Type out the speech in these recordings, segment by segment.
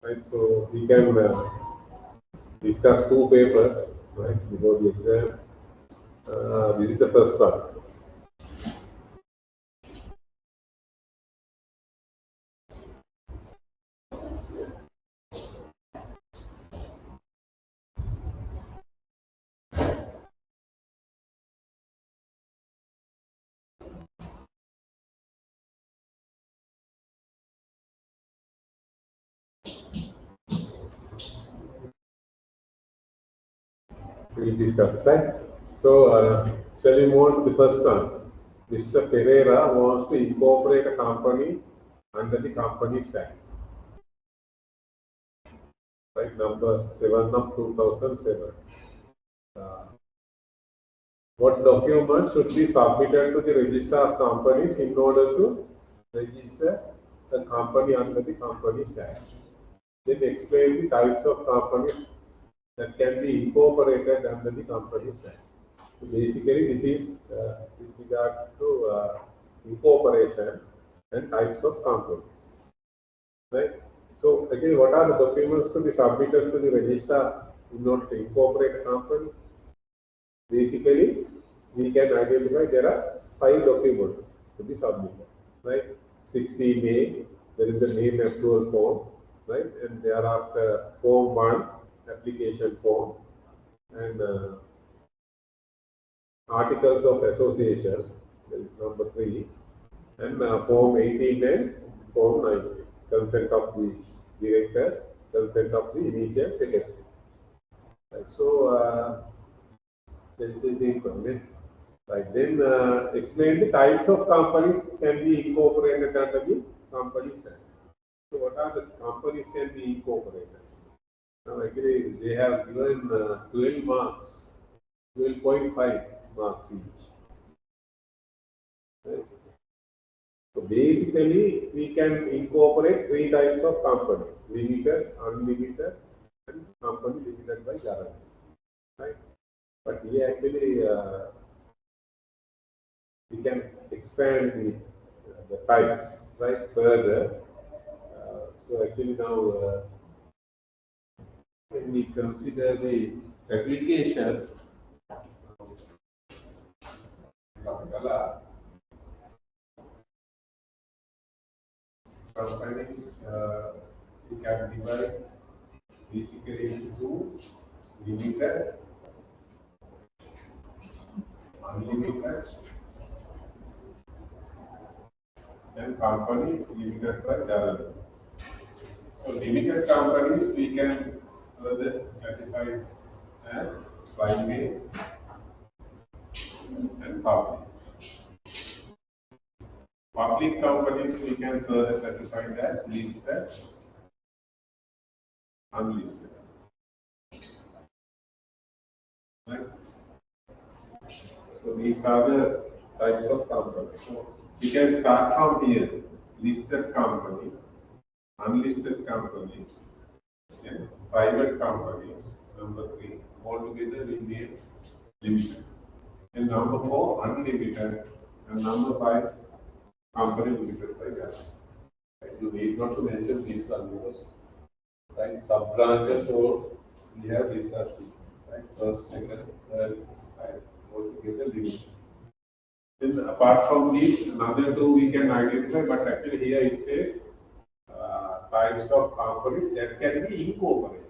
right? So we can discuss two papers, right, before the exam. This is the first part. We'll discuss, right? So, shall we move on to the first one? Mr. Pereira wants to incorporate a company under the Companies Act, right? Number 7 of 2007. Uh, what document should be submitted to the register of companies in order to register the company under the Companies Act? Then explain the types of companies that can be incorporated under the Companies Act. So basically, this is with regard to incorporation and types of companies, right? So again, what are the documents to be submitted to the register in order to incorporate a company? Basically, we can identify there are 5 documents to be submitted, right? 16A, there is the name approval form, right? And thereafter form 1, application form, and articles of association, that is number 3, and form 18 and form 19, consent of the directors, consent of the initial secretary. Right. So this is important. Right. Then explain the types of companies can be incorporated under the Companies Act. So what are the companies can be incorporated? Now actually they have given 12 marks, 12.5 marks each. Right. So basically, we can incorporate 3 types of companies: limited, unlimited, and company limited by guarantee. Right? But we actually we can expand the types right further. So actually now when we consider the application of Galle, companies we can divide basically into limited, unlimited, and company limited by guarantee. So limited companies we can further classify as private and public. Public companies we can further classify as listed, unlisted. Right? So these are the types of companies. So we can start from here: listed company, unlisted company, and private companies. Number 3, altogether we name limited. And number 4, unlimited. And number 5, company limited by guarantee. Right? You need not to mention these one because right sub branches or we have discussed it. Right? First, second, third, right? Altogether limited. Then apart from these, another 2 we can identify, but actually here it says types of companies that can be incorporated.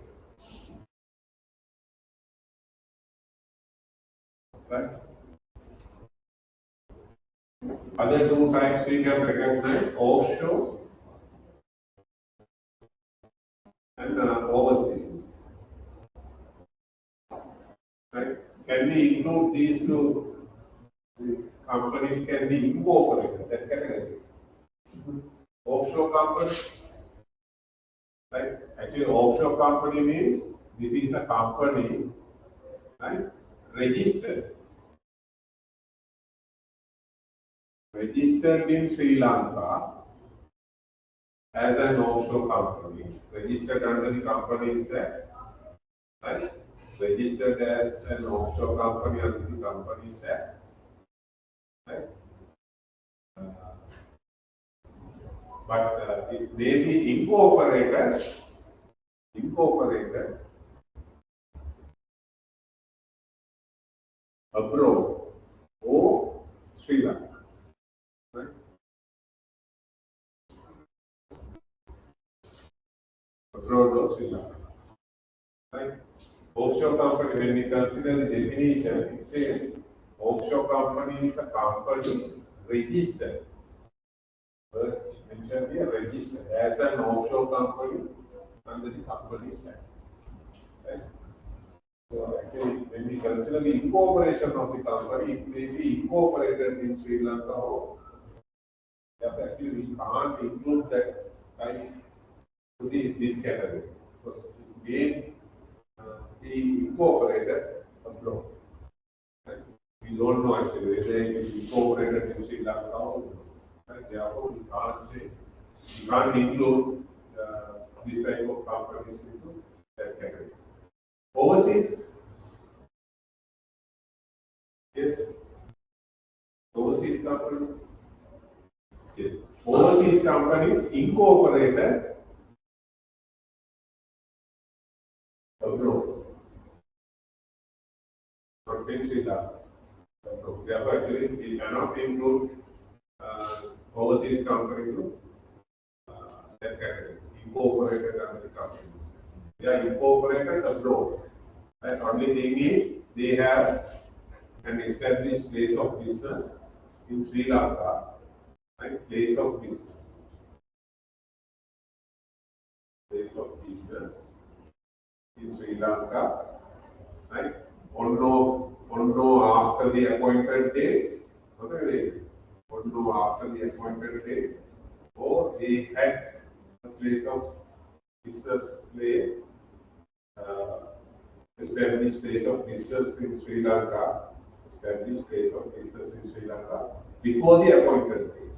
Right? Other 2 types we can recognize: offshore and overseas. Right? Can we include these 2? The companies can be incorporated. That category. Offshore company, right? Actually, offshore company means this is a company, right? Registered in Sri Lanka as an offshore company, registered under the Companies Act, right? Registered as an offshore company under the Companies Act, right? But it may be incorporated incorporated abroad or Sri Lanka. Right? Abroad or Sri Lanka. Right? Offshore company, when we consider the definition, it says offshore company is a company registered. Mentioned here, registered as an offshore company under the Companies Act. Right? So actually, when we consider the incorporation of the company, it may be incorporated in Sri Lanka or actually we can't include that kind to this category because it may be incorporated abroad. Right? We don't know actually whether it is incorporated in Sri Lanka or right? Therefore, we can't say, we can't include this type of companies into that category. Overseas, yes. Overseas companies, yes. Overseas companies incorporated abroad, not in Sri Lanka. Therefore, actually, we cannot include overseas company to that category, incorporated under the companies. They are incorporated abroad. And only thing is, they have an established place of business in Sri Lanka, right? Place of business. Place of business in Sri Lanka, right? On no after the appointed date, okay? On no after the appointed date, or they had a place of business place, established place of business in Sri Lanka, established place of business in Sri Lanka before the appointed date.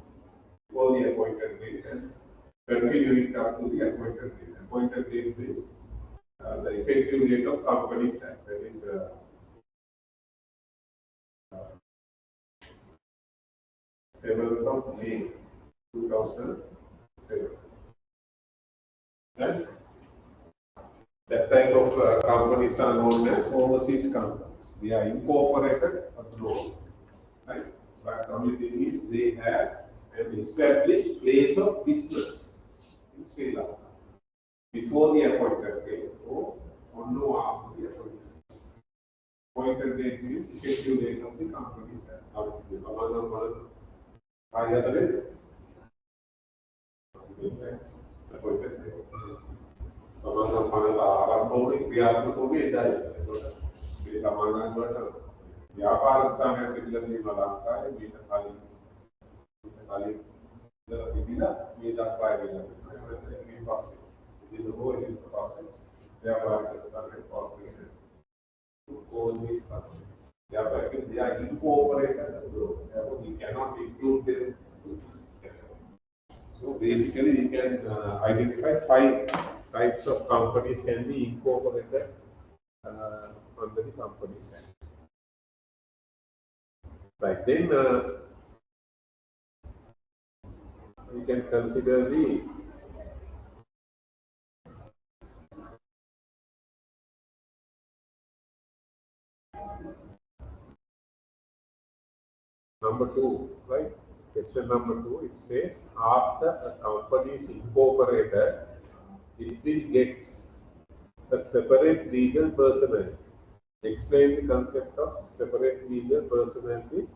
Before the appointed date and continue it up to the appointed date. Appointed date is the effective date of Companies Act, that is 7th of May 2007. And that type of companies are known as overseas companies. They are incorporated abroad, right? But only thing is they have an established place of business in Sri Lanka before the appointed date or on or after the appointed date. Appointed date means effective date of the Companies Act. Appointed date. සමාන පනත ආරම්භ වුණේ ක්‍රියාත්මක වුණේ එදායි. ඒකට මේ සමාන වලට ව්‍යාපාර ස්ථානයක් තිබිලා තියෙනවා ලංකාවේ මීට කලින් ඉඳලා තිබිලා මේ දක්වා ඇවිල්ලා තියෙනවා. මේ පස්සේ ඉතින් ඕකේ පස්සේ ව්‍යාපාර ස්ථානයක් corporation overseas companies. They are incorporated abroad. Therefore, we cannot include them. So basically, we can identify 5 types of companies can be incorporated under the Companies Act. Right, then we can consider the number 2, right? Question number 2, it says after a company is incorporated, it will get a separate legal personality. Explain the concept of separate legal personality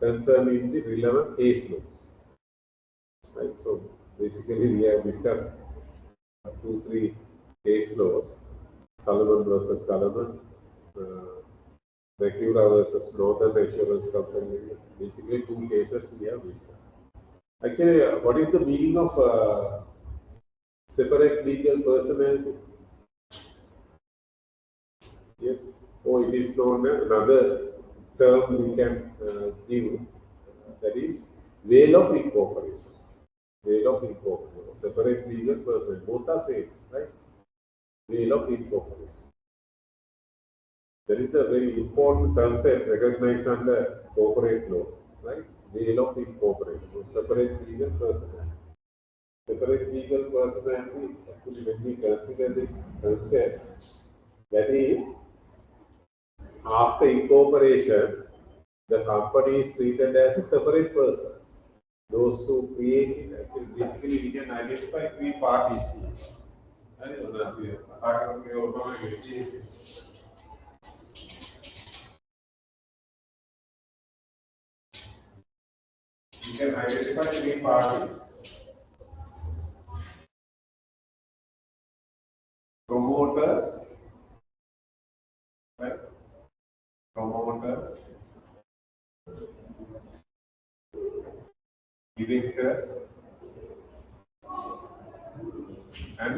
concerning the relevant case laws. Right, so basically we have discussed 2-3 case laws, Solomon versus Solomon, Recura versus Northern Assurance Company, basically 2 cases we have discussed. Actually, what is the meaning of separate legal personality? Yes, or it is known as another term we can give, that is veil of incorporation. Veil of incorporation, separate legal person, both are same, right? Veil of incorporation. That is a very important concept recognized under corporate law, right? Veil of incorporation, separate legal personality. separate legal personality, actually when we consider this concept, that is, after incorporation, the company is treated as a separate person. Those who create it, actually, basically we can identify three parties here. You can identify three parties. Promoters, right? Promoters, directors, and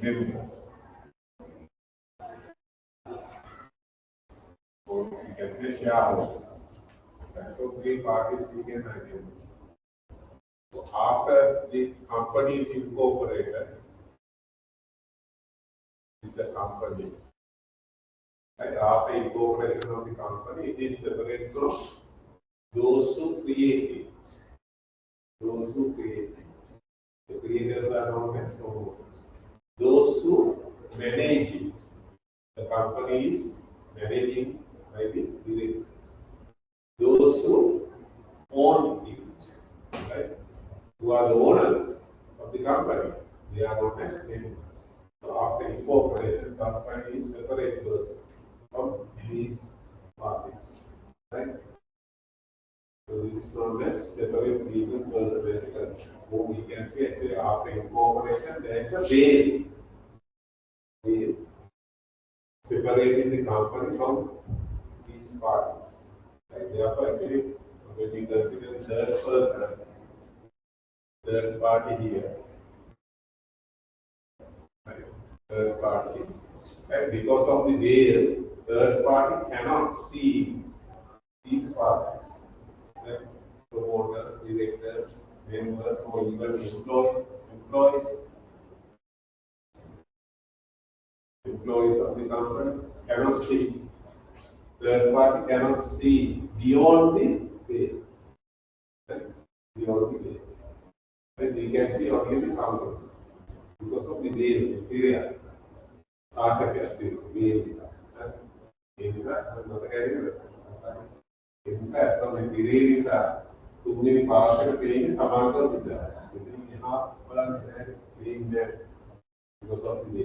members. Or you can say shareholders. So three parties we can identify. So after the company is incorporated, is the company. And after incorporation of the company, it is separate from those who create it. Those who create it. The creators are known as promoters. Those who manage it. The company is managing by the directors. Those who own it, right? Who are the owners of the company, they are known as members. So after incorporation, company is separate person from these parties, right? So this is known as separate legal personality concept. So we can say actually after incorporation, there is a veil separating the company from these parties. Right? Therefore, actually, when we consider third person, third party here, right? Third party, and because of the veil, third party cannot see these parties, right? Promoters, directors, members, or even employees of the company cannot see. Third party cannot see beyond the veil, right? Beyond the veil. And we can see only the company because of the veil, material. Veil. ඒ නිසා මතක ඇතිද? ඒ නිසා තමයි දිරේ නිසා තුන්වෙනි පාර්ශ්වයට පේන්නේ සමාන්තර විතරයි. ඉතින් එහා බලන්න බැහැ පේන්නේ because of the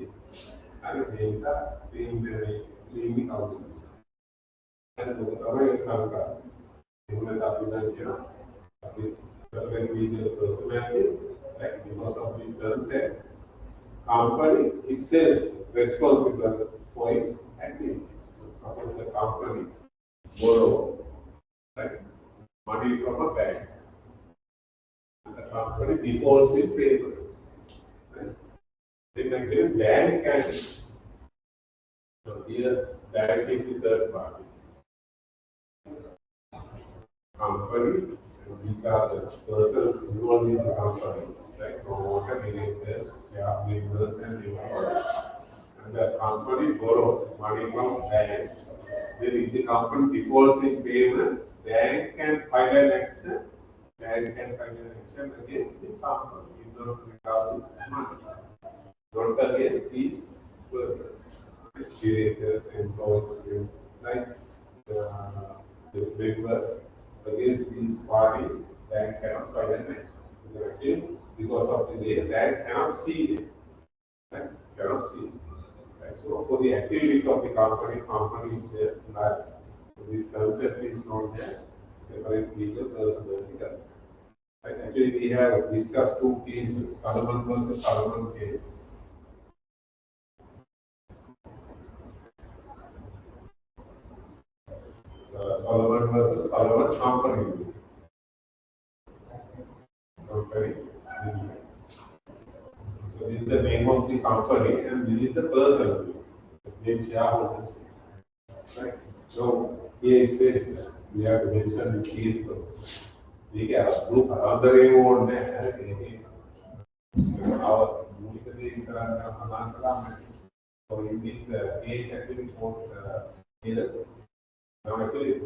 අර ඒ නිසා පේන්නේ කවුද? අර මොකද තමයි සංකල්ප. එහෙම අපි දැන් කියන අපි certain legal personality, right? Because of this concept, company itself responsible for its activities. Suppose the company borrow, right, money from a bank, and the company defaults in payments, right? Then again, bank can. So here, bank is the third party. Company, and these are the persons involved in the company, like promoter, directors, members, and employees. And the company borrowed money from bank. Then if the company defaults in payments, bank can file an action. Bank can file an action against the company in order to recover the money, not against these persons, directors, employees, like these members. Against these parties, bank cannot file an action. Because of the way, bank cannot see them. Right? Cannot see. Right? So for the activities of the company itself, right? So this concept is known as separate legal personality concept. Right? Actually, we have discussed two cases, Solomon versus Solomon case. Solomon versus Solomon company. So this is the name of the company and this is the person, name shareholders. Right? So here it says we have to mention the case first. We have group other one our so in this case actually for now actually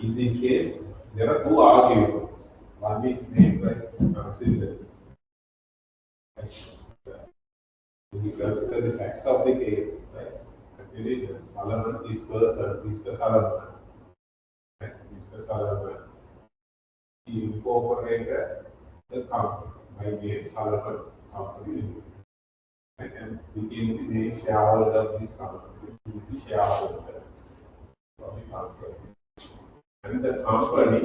in this case there are two arguments. One is made by If you consider the facts of the case, right? Actually, Solomon, this person, Mr. Solomon, right? Mr. Solomon, he incorporated the company by name Solomon Company Limited, right? And became the main shareholder of this company. He is the shareholder of the company. And the company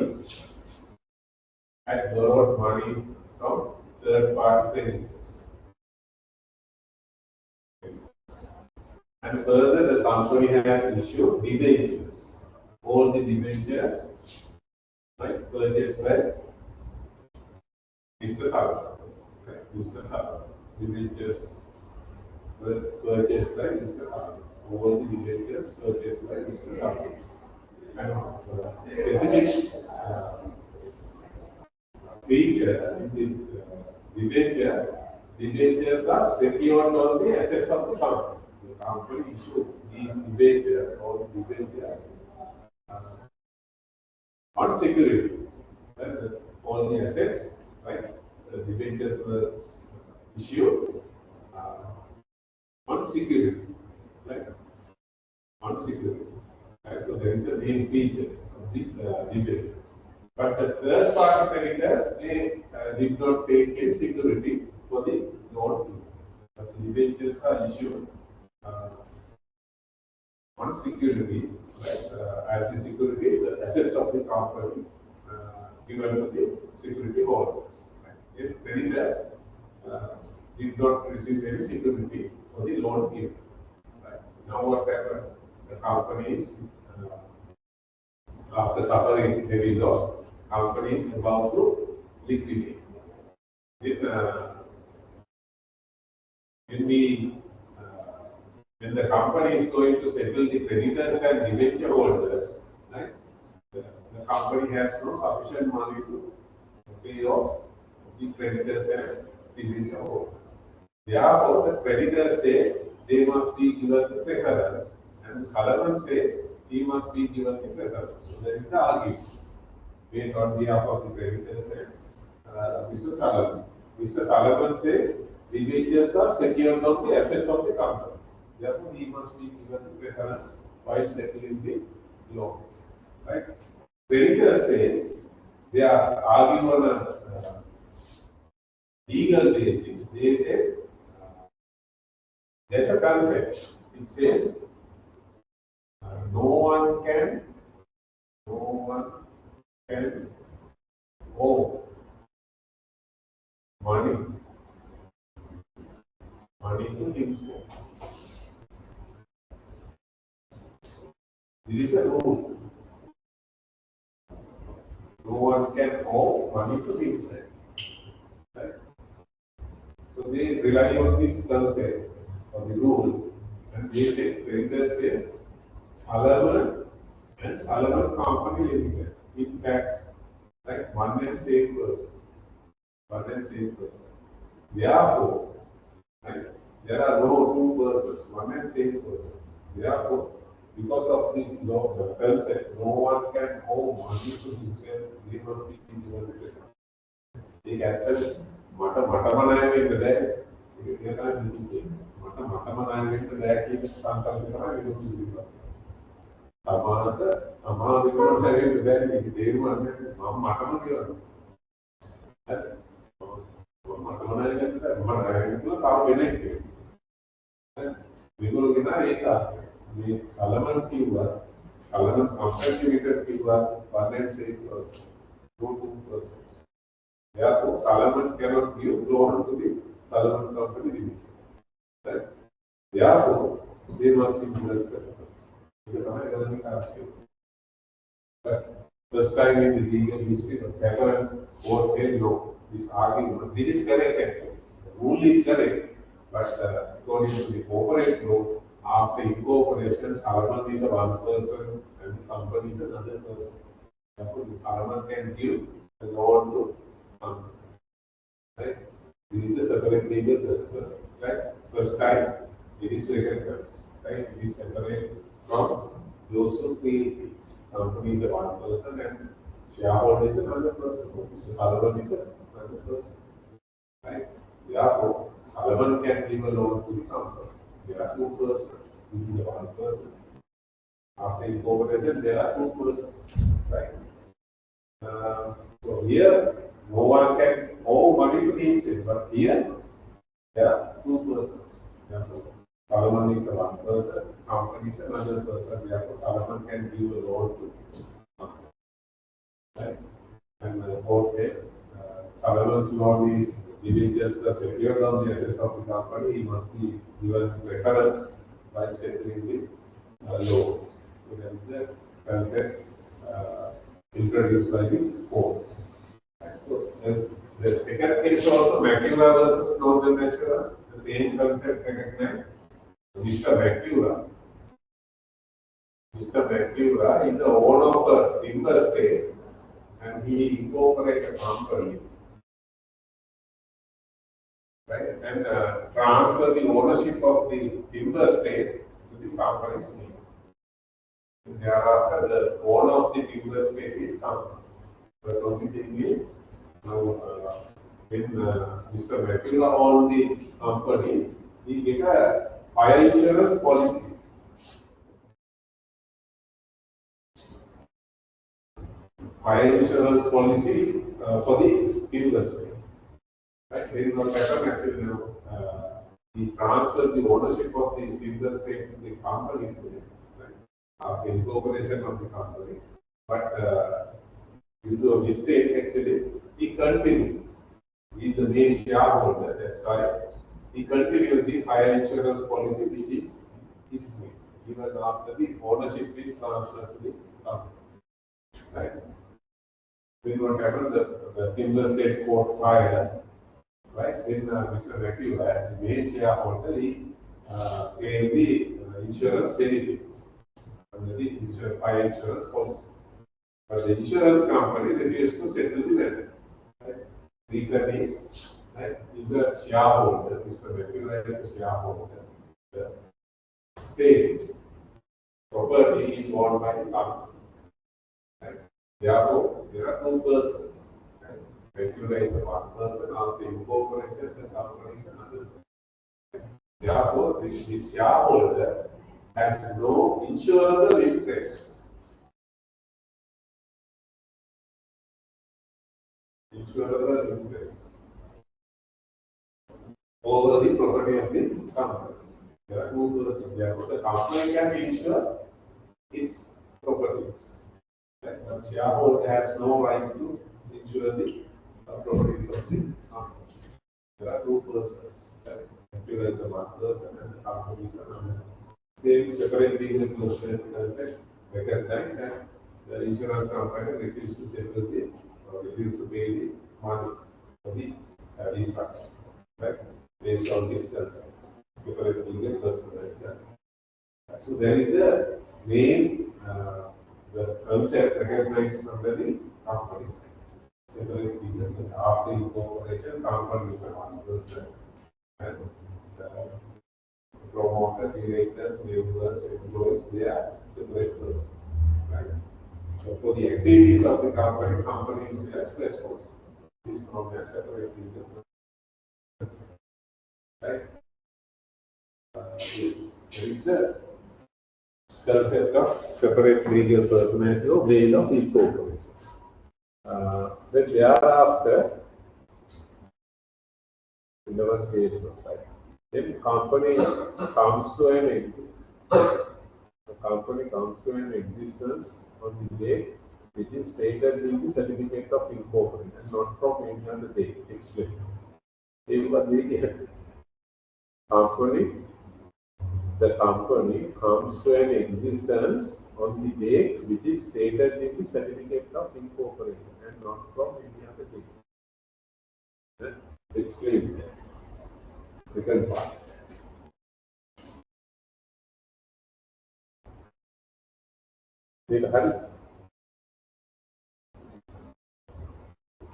had borrowed money from third-party creditors. And further, the company has issued debentures. All the debentures, right, purchased by Mr. Salman. Right, Mr. Salman. Debentures purchased by Mr. Salman. All the debentures purchased by Mr. Salman. And specific feature in the debentures are secured on the assets of the company. The company issued these debentures or debentures on security. Right? All the assets, right? The debentures were issued on security, right? On security. Right? So there is the main feature of these debentures. But the third party creditors, they did not take any security for the loan. But the debentures are issued on security, right? As the security, the assets of the company given to the security holders. Right? If creditors did not receive any security for the loan given. Right? Now what happened? The company is after suffering heavy loss, company is about to liquidate. When we when the company is going to settle the creditors and debenture holders, right? The company has no sufficient money to pay off the creditors and debenture holders. Therefore, the creditor says they must be given the preference, and the Solomon says he must be given the preference. So there is the argument made on behalf of the creditors and Mr. Solomon. Mr. Solomon says debentures are secured on the assets of the company. Therefore, he must be given the preference while settling the loans. Right? Creditor says they are arguing on a legal basis. They say there's a concept. It says no one can owe money to himself. This is a rule. No one can owe money to himself. Right? So they rely on this concept or the rule, and they say, creditor says, Solomon and Solomon Company Limited. In fact, right, one and same person. One and same person. Therefore, right, there are no two persons, one and same person. Therefore, because of this law, the concept, no one can owe money to himself, they must be given the credit. They get the Matamanayam in the day, they are meeting. Matamanayam in the day, keep Santa Lina, අමාරුද හැරෙන්න බැරි මේක තේරුම් ගන්න මම මටම කියනවා මටම නෑනේ මම නෑනේ කියලා තාම වෙන්නේ නැහැ මේගොල්ලෝ කියනවා ඒක මේ සලමන් කිව්වා සලමන් කම්පැටිවිටර් කිව්වා one and same person no two persons therefore Solomon cannot give loan to the Solomon company limited right therefore they must be given first time in the legal history, the pattern court held no. This argument, this is correct actually. The rule is correct, but according to the corporate law, after incorporation, Solomon is a one person and the company is another person. Therefore, the Solomon can give the loan to company. Right? This is a separate legal person. Right? First time, it is recognized. Right? It is separate from those who create it. Company is a one person and shareholder is another person. So Solomon is another person. Right? Therefore, Solomon can give a loan to the company. There are two persons. This is the one person. After incorporation, there are two persons, right? So here, no one can owe money to himself, but here, there are two persons. Therefore, Solomon is a one person, company is another person. Therefore, Solomon can give a loan to company, right? And okay, Solomon's loan is giving just the secured on the assets of the company. He must be given preference by settling the loans. So that is the concept introduced by the court. And so the second case also, Macula versus Northern Assurance, the same concept recognized. Mr. Macula is the owner of a timber estate and he incorporated a company, right, and transfer the ownership of the timber estate to the company's name. Thereafter, the owner of the timber estate is company. But only thing is, now when Mr. Macula owned the company, he get a fire insurance policy. Fire insurance policy for the timber estate. Right? There is no pattern he transferred the ownership of the timber estate to the company's name, right? After incorporation of the company. But due to a mistake, actually, he continued. He is the main shareholder, that's why he continued the fire insurance policy, which is his name, even after the ownership is transferred to the company. Right? Then what happened? The timber estate caught fire. Right? Then Mr. Macula, as the main shareholder, he claimed the insurance benefits under the fire insurance policy. But the insurance company refused to settle the matter. Right? Reason is, right, is a shareholder, Mr. Macula is a shareholder. The state property is owned by the company. Right? Therefore, there are two persons. Macula is one person, after incorporation, the company is another. Therefore, this shareholder has no insurable interest. Insurable interest over the property of the company. There are two persons. Therefore, the company can insure its properties. Right? But shareholder has no right to insure the properties of the company. There are two persons. Macula is one person and the company is another. Same separate legal concept recognized, and the insurance company refused to settle the or refused to pay the money for the destruction, right? Based on this concept, separate legal personal. So there is the main the concept recognized under the companies. Separate legal after incorporation, company is one person, and promoter, directors, members, employees, they are separate persons. Right? So for the activities of the company is responsible. This is known as separate legal person. Right? Yes. There is the concept of separate legal personality or veil of incorporation. Then thereafter, 11 page was right. Then company comes to an existence on the day which is stated in the certificate of incorporation, not from any other date. Explain. The company comes to an existence on the date which is stated in the certificate of incorporation and not from any other date. Explain that. Second part. Need help?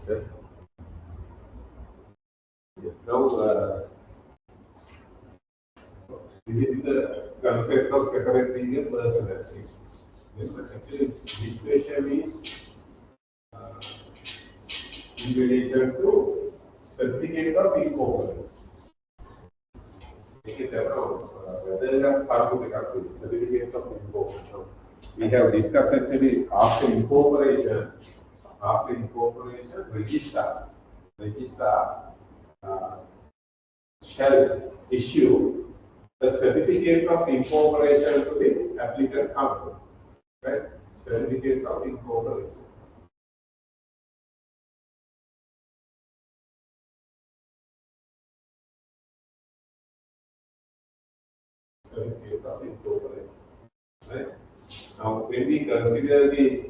Yeah. Now, this is the concept of separate legal personality. Actually, this question is in relation to certificate of incorporation. Certificates of incorporation. We have discussed actually after incorporation, registrar shall issue a certificate of incorporation to the applicant company. Right? Certificate of incorporation. Certificate of incorporation. Right? Now, when we consider the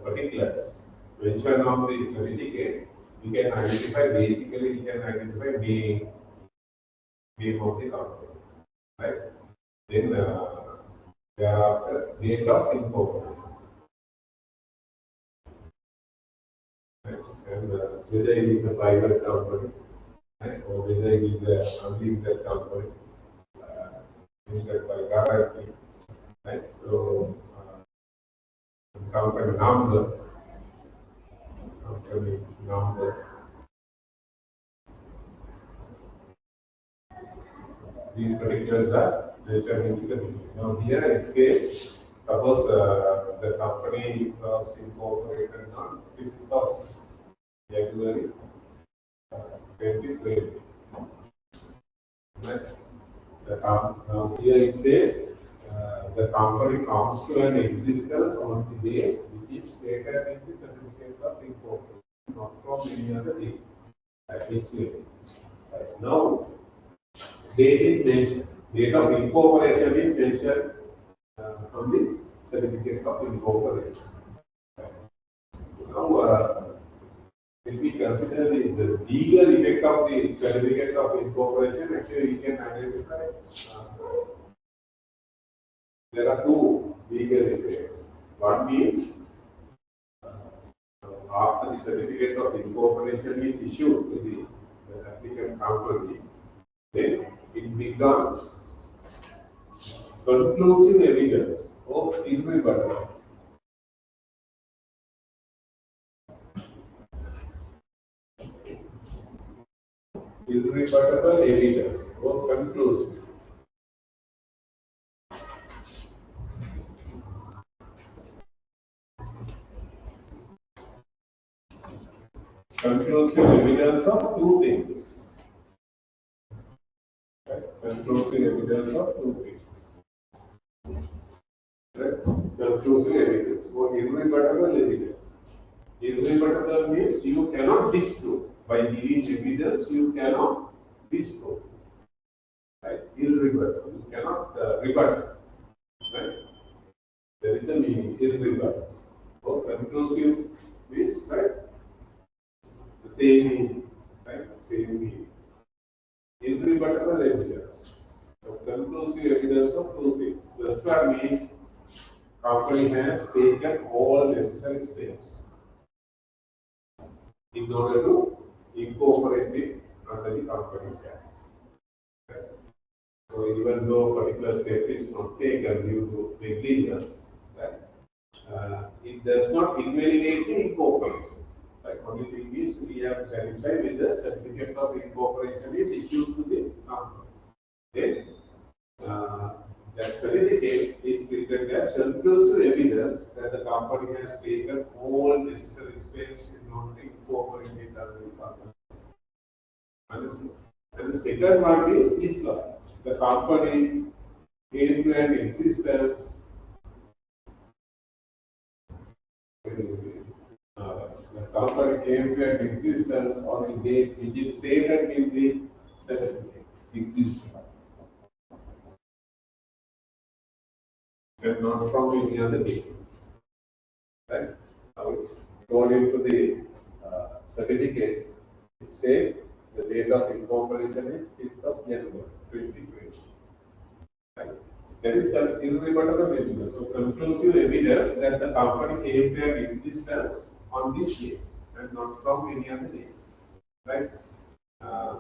particulars mentioned on the certificate, we can identify name of the company. Right? Then thereafter, date of incorporation. Right? And whether it is a private company, right? Or whether it is a unlimited company, limited by guarantee. Right? So, company number, these particulars are mentioned in the certificate. Now, here it says, suppose the company was incorporated on 5th of January 2020. Right? Now, here it says the company comes to an existence on the day which is stated in the certificate of incorporation, not from any other day. It's clear. Right. Now, date is mentioned. Date of incorporation is mentioned on the certificate of incorporation. Right. So now, if we consider the legal effect of the certificate of incorporation, actually we can identify there are two legal effects. One is after the certificate of incorporation is issued to the applicant company, then it becomes conclusive evidence of irrebuttable. Irrebuttable evidence or conclusive. Conclusive evidence of two things. Right? Conclusive evidence of two things. Right? Conclusive evidence or irrebuttable evidence. Irrebuttable means you cannot disprove. By giving evidence, you cannot disprove. Right? Irrebuttable. You cannot rebut. Right? That is the meaning. Irrebuttable. Or conclusive means, right? The same meaning. Right? Same meaning. Irrebuttable evidence. So conclusive evidence of two things. First one means company has taken all necessary steps in order to incorporate it under the Companies Act. Right? So even though a particular step is not taken due to negligence, right, it does not invalidate the incorporation. Like only thing is we have satisfied with the certificate of incorporation is issued to the company. Then that certificate is treated as conclusive evidence that the company has taken all necessary steps in order to incorporate it under the company. Understood? And the second one is this one. The company came to an existence. The company came to an existence on the date which is stated in the certificate. Existence. And not from any other date. Right? Now, according to the certificate, it says the date of incorporation is 5th of January 2020. Right? That is irrebuttable evidence. So, conclusive evidence that the company came to an existence on this date and not from any other date. Right? I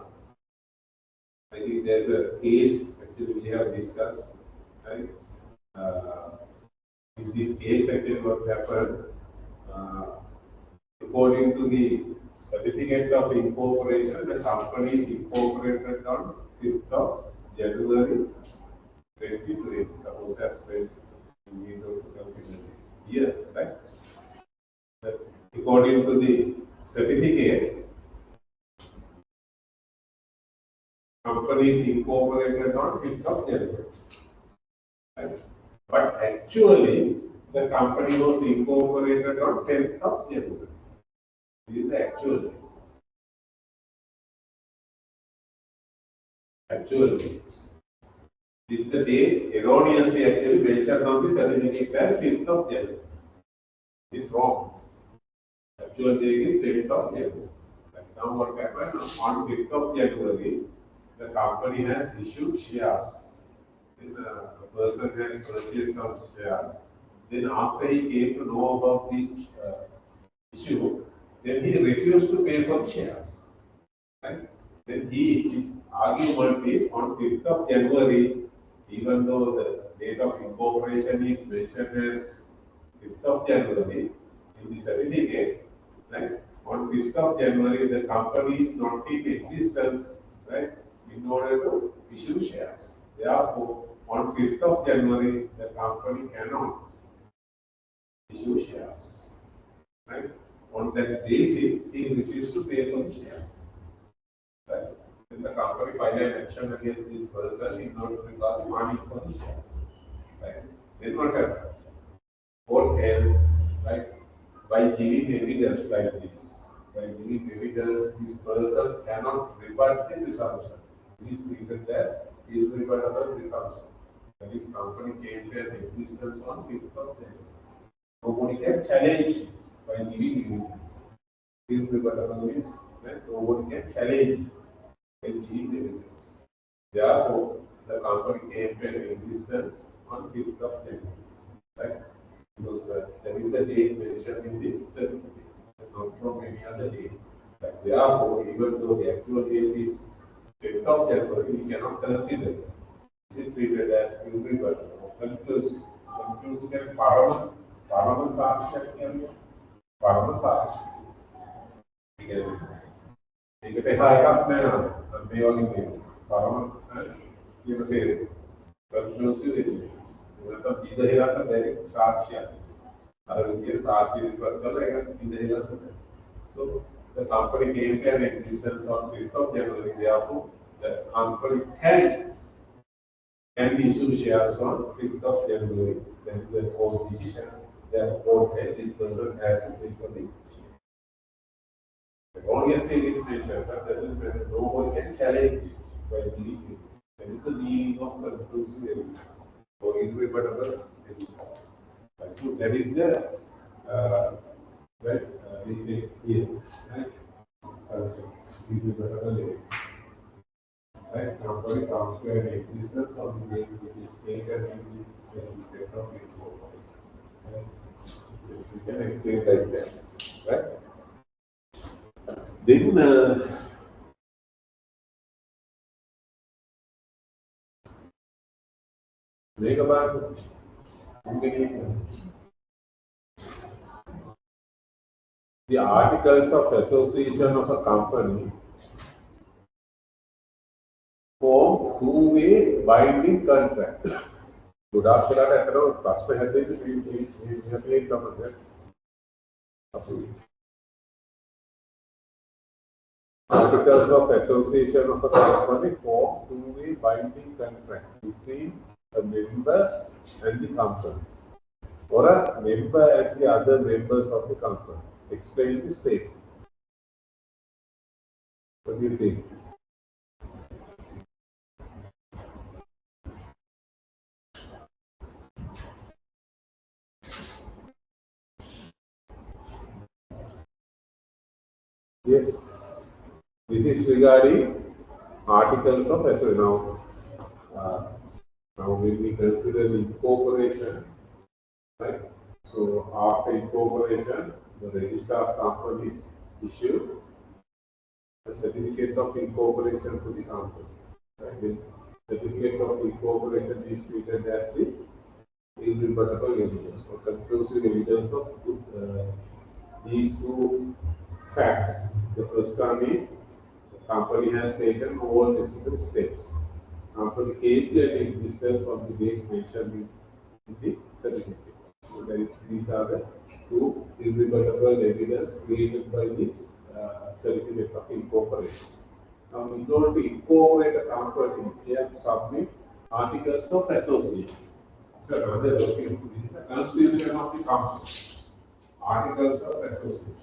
think there's a case actually we have discussed. Right? In this case, actually, what happened, according to the certificate of incorporation, the company is incorporated on 5th of January 2020. Suppose as well, we need to consider the year, right? According to the certificate, company is incorporated on 5th of January. Right? But actually, the company was incorporated on 10th of January. This is the actual. Actually, this is the date erroneously actually mentioned on the certificate as 5th of January. It is wrong. Actual date is 10th of January. Now what happened? On 5th of January, the company has issued shares. Then a person has purchased some shares. Then after he came to know about this issue, then he refused to pay for the shares. Right? Then his argument is on 5th of January, even though the date of incorporation is mentioned as 5th of January in the certificate, right? On 5th of January, the company is not in existence, right? In order to issue shares. Therefore, on 5th of January, the company cannot issue shares, right? On that basis, he refused to pay for the shares. Right? Then the company filed an action against this person in order to recover money for the shares. Right? Then what happened? Court held, right, by giving evidence like this, by giving evidence, this person cannot rebut the presumption. This is treated as irrebuttable presumption. That is, company came to an existence on 5th of January. Nobody can challenge it by giving evidence. Irrebuttable means that nobody can challenge it by giving evidence. Therefore, the company came to an existence on 5th of January. Right? Because that is the date mentioned in the certificate, not from any other date. But therefore, even though the actual date is 10th of January, we cannot consider it. This is treated as irrebuttable, conclusive. Conclusive and Parama Sakshi. Parama Sakshi. ඒකට එහා එකක් නෑ මේ වගේ මේ පරම කියන තේරුම කන්ක්ලූසිව් එලිමන්ට් නැත්නම් ඉදහෙලන්න බැරි සාක්ෂියක් අර විදියට සාක්ෂි විපත් කරලා ඒක ඉදහෙලන්න so the company came to an existence on 5th of January. Therefore, the company can issue shares on 5th of January. That is the court decision. Therefore, this person has to pay for the share. Obviously, it is mentioned, but doesn't matter. No one can challenge it by believing it. That is the meaning of conclusive evidence or irrebuttable evidence. So that is the we take here, right? Irrebuttable evidence. Right? Company comes to an existence of the date which is stated in the certificate of incorporation. Right? Yes, we can explain like that. Right? Then make about the articles of association of a company form two-way binding contract. Good afternoon, I ප්‍රශ්න හැදෙන්නේ මේ Articles of association of a company form two-way binding contracts between a member and the company, or a member and the other members of the company. Explain the statement. What do you think? Yes. This is regarding articles of association. Now when we consider the incorporation, right? So after incorporation, the register of companies issue a certificate of incorporation to the company. Right? The certificate of incorporation is treated as the irrebuttable evidence or conclusive evidence of these two facts. The first one is the company has taken all necessary steps. Company came to an existence on the date mentioned in the certificate. So these are the two irrebuttable evidence created by this certificate of incorporation. Now, in order to incorporate a company, we have to submit articles of association. So, another document. This is the constitution of the company. Articles of association.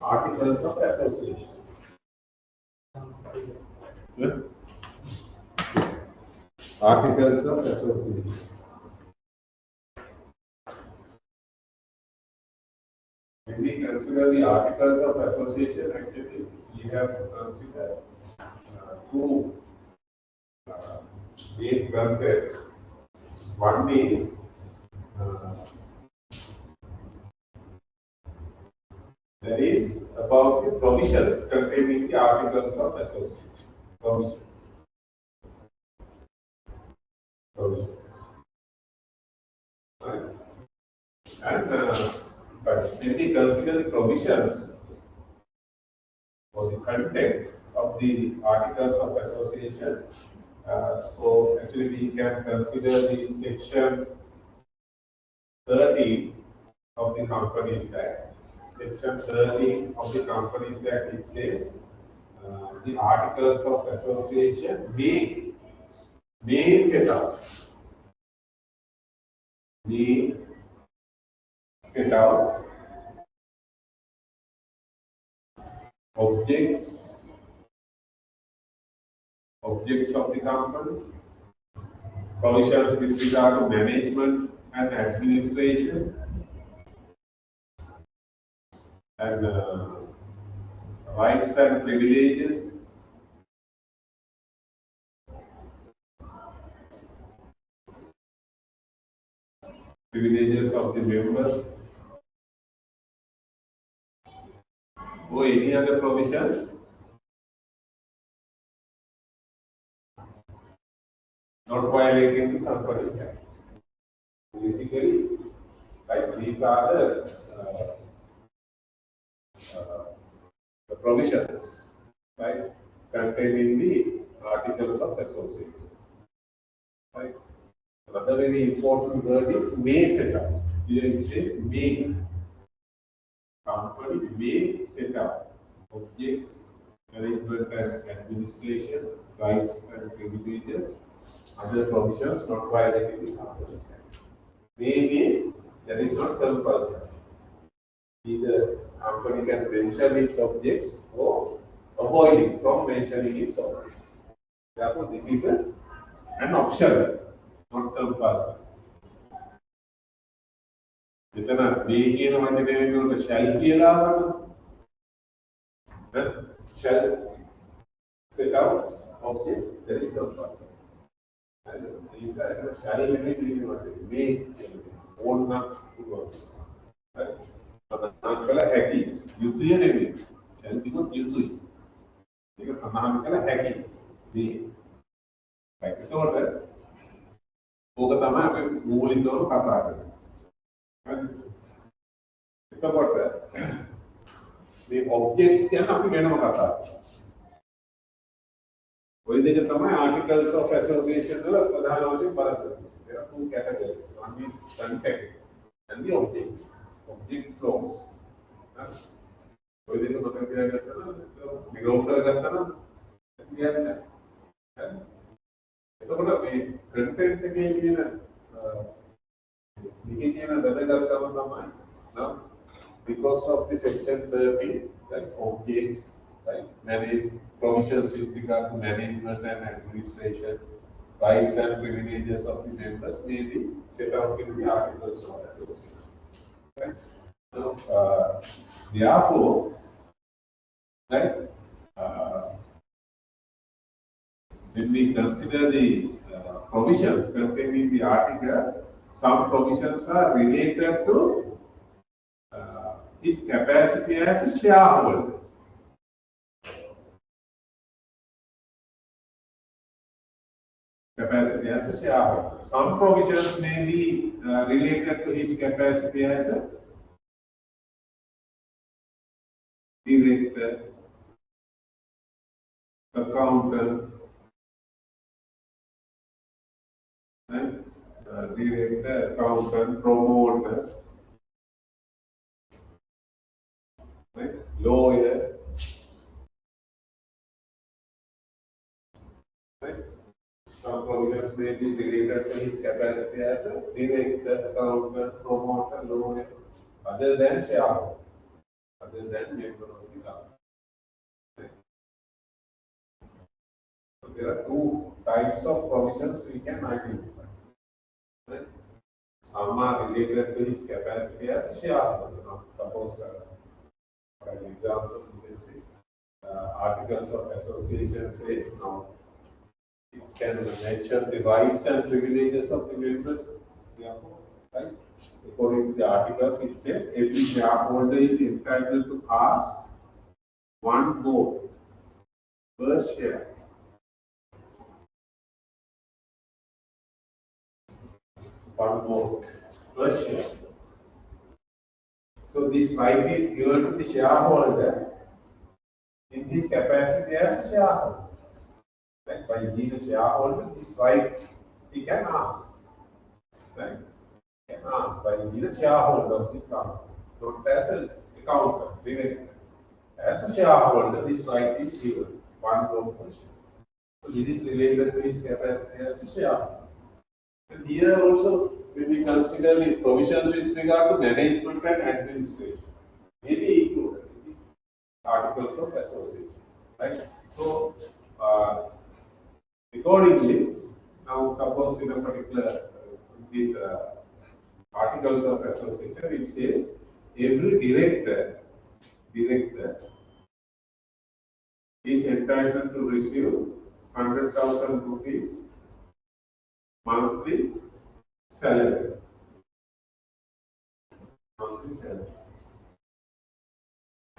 Articles of association. Articles of association. When we consider the articles of association, actually we have to consider two main concepts. One is that is about the provisions contained in the articles of association. Provisions. Right? And but when we consider the provisions or the content of the articles of association, so actually we can consider the section 13 of the Companies Act. Section 13 of the Companies Act, it says the articles of association may set out objects of the company, provisions with regard to management and administration, and rights and privileges, of the members, or any other provision not violating the Companies Act. Basically, right, these are the provisions, right, contained in the articles of association. Right. Another very important word is may set out. Here it says may. Company may set out objects, management and administration, rights and privileges, other provisions not violating the Companies Act. May means that is not compulsory. Either company can mention its objects or avoid it from mentioning its objects. Therefore, this is an option, not compulsory. මෙතන මේ කියන වචනේ වෙනකොට shall කියලා ආවම shall set out object that is compulsory. And ඒක shall නෙමෙයි කියනකොට මේ ඕන පුළුවන්. සඳහන් කළ හැකි යුතුය නෙමෙයි. shall because යුතුයි. ඒක සඳහන් කළ හැකි මේ. ඒකෝට ඕක තමයි අපි මූලිකවම කතා කරන්නේ. එතකොට මේ objects ගැන අපි වෙනම කතා කරමු. ඔය දෙක තමයි articles of association වල ප්‍රධාන වශයෙන් බලන්න. There are two categories. One is content and the object. Object clause. ඔය දෙක මතක තියාගත්තා නම් විරෝධ කරගත්තා නම් කියන්නේ. එතකොට මේ content එකේ කියන now, because of the section 30, like objects, like provisions with regard to management and administration, rights and privileges of the members may be set out in the articles of association. Right? So, therefore, right, when we consider the provisions contained in the articles, some provisions are related to his capacity as a shareholder. capacity as a shareholder. Some provisions may be related to his capacity as a director, accountant, and director, accountant, promoter, right? Lawyer, right? Some provisions may be related to his capacity as a director, accountant, promoter, lawyer, other than shareholder, other than member of the company. Right? So there are two types of provisions we can identify. Right? Some are related to his capacity as a shareholder. Suppose, for an example, you can say articles of association says now it can mention the rights and privileges of the members. Therefore, right? According to the articles, it says every shareholder is entitled to cast one vote per share. One vote per share. So this right is given to the shareholder in his capacity as a shareholder. Like by being a shareholder, this right he can ask. Right? He can ask by being a shareholder of this company, not as an accountant, director. As a shareholder, this right is given. One vote per share. So this is related to his capacity as a shareholder. And here also, when we consider the provisions with regard to management and administration, maybe included in the articles of association, right? So, accordingly, now suppose in a particular these articles of association, it says every director is entitled to receive 100,000 rupees monthly salary. Monthly salary.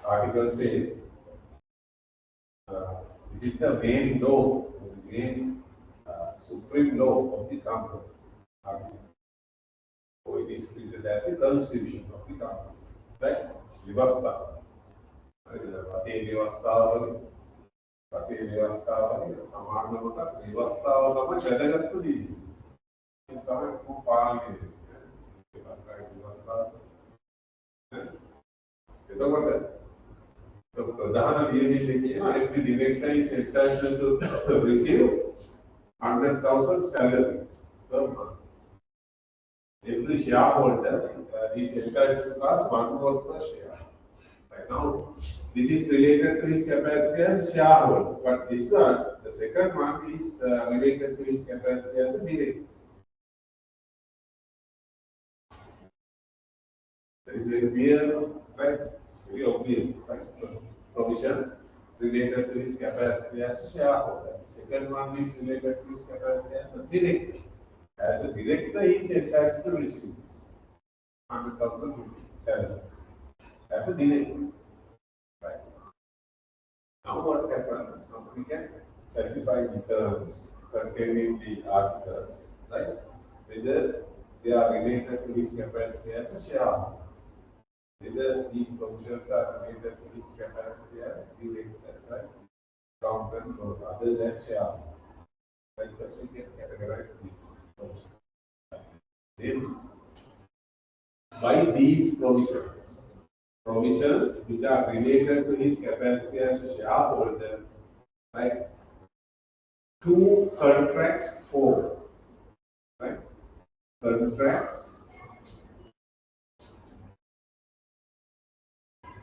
Article says this is the main law, the main supreme law of the company. So it is treated as the constitution of the company. Right? Vivasta. Pate Vivasta, Samarnamata, Vivasta, Jadagattu Divi. In current two parliament. So Pradhana Niyamite every director is entitled to receive 100,000 salary per month. Every shareholder is entitled to cast one vote per share. Right now, this is related to his capacity as a shareholder, but this the second one is related to his capacity as a director. That is very clear, right? Very obvious, right? Provision related to his capacity as a shareholder. The second one is related to his capacity as a director. As a director, he is entitled to receive this 100,000 rupees salary as a director. Right. Now what happens? Now we can specify the terms containing the articles, right? Whether they are related to his capacity as a shareholder. Whether these provisions are related to his capacity as a director, right? Accountant or other than shareholder. Like that we can categorize these provisions. Then, by these provisions which are related to his capacity as a shareholder, right? Two contracts form, right?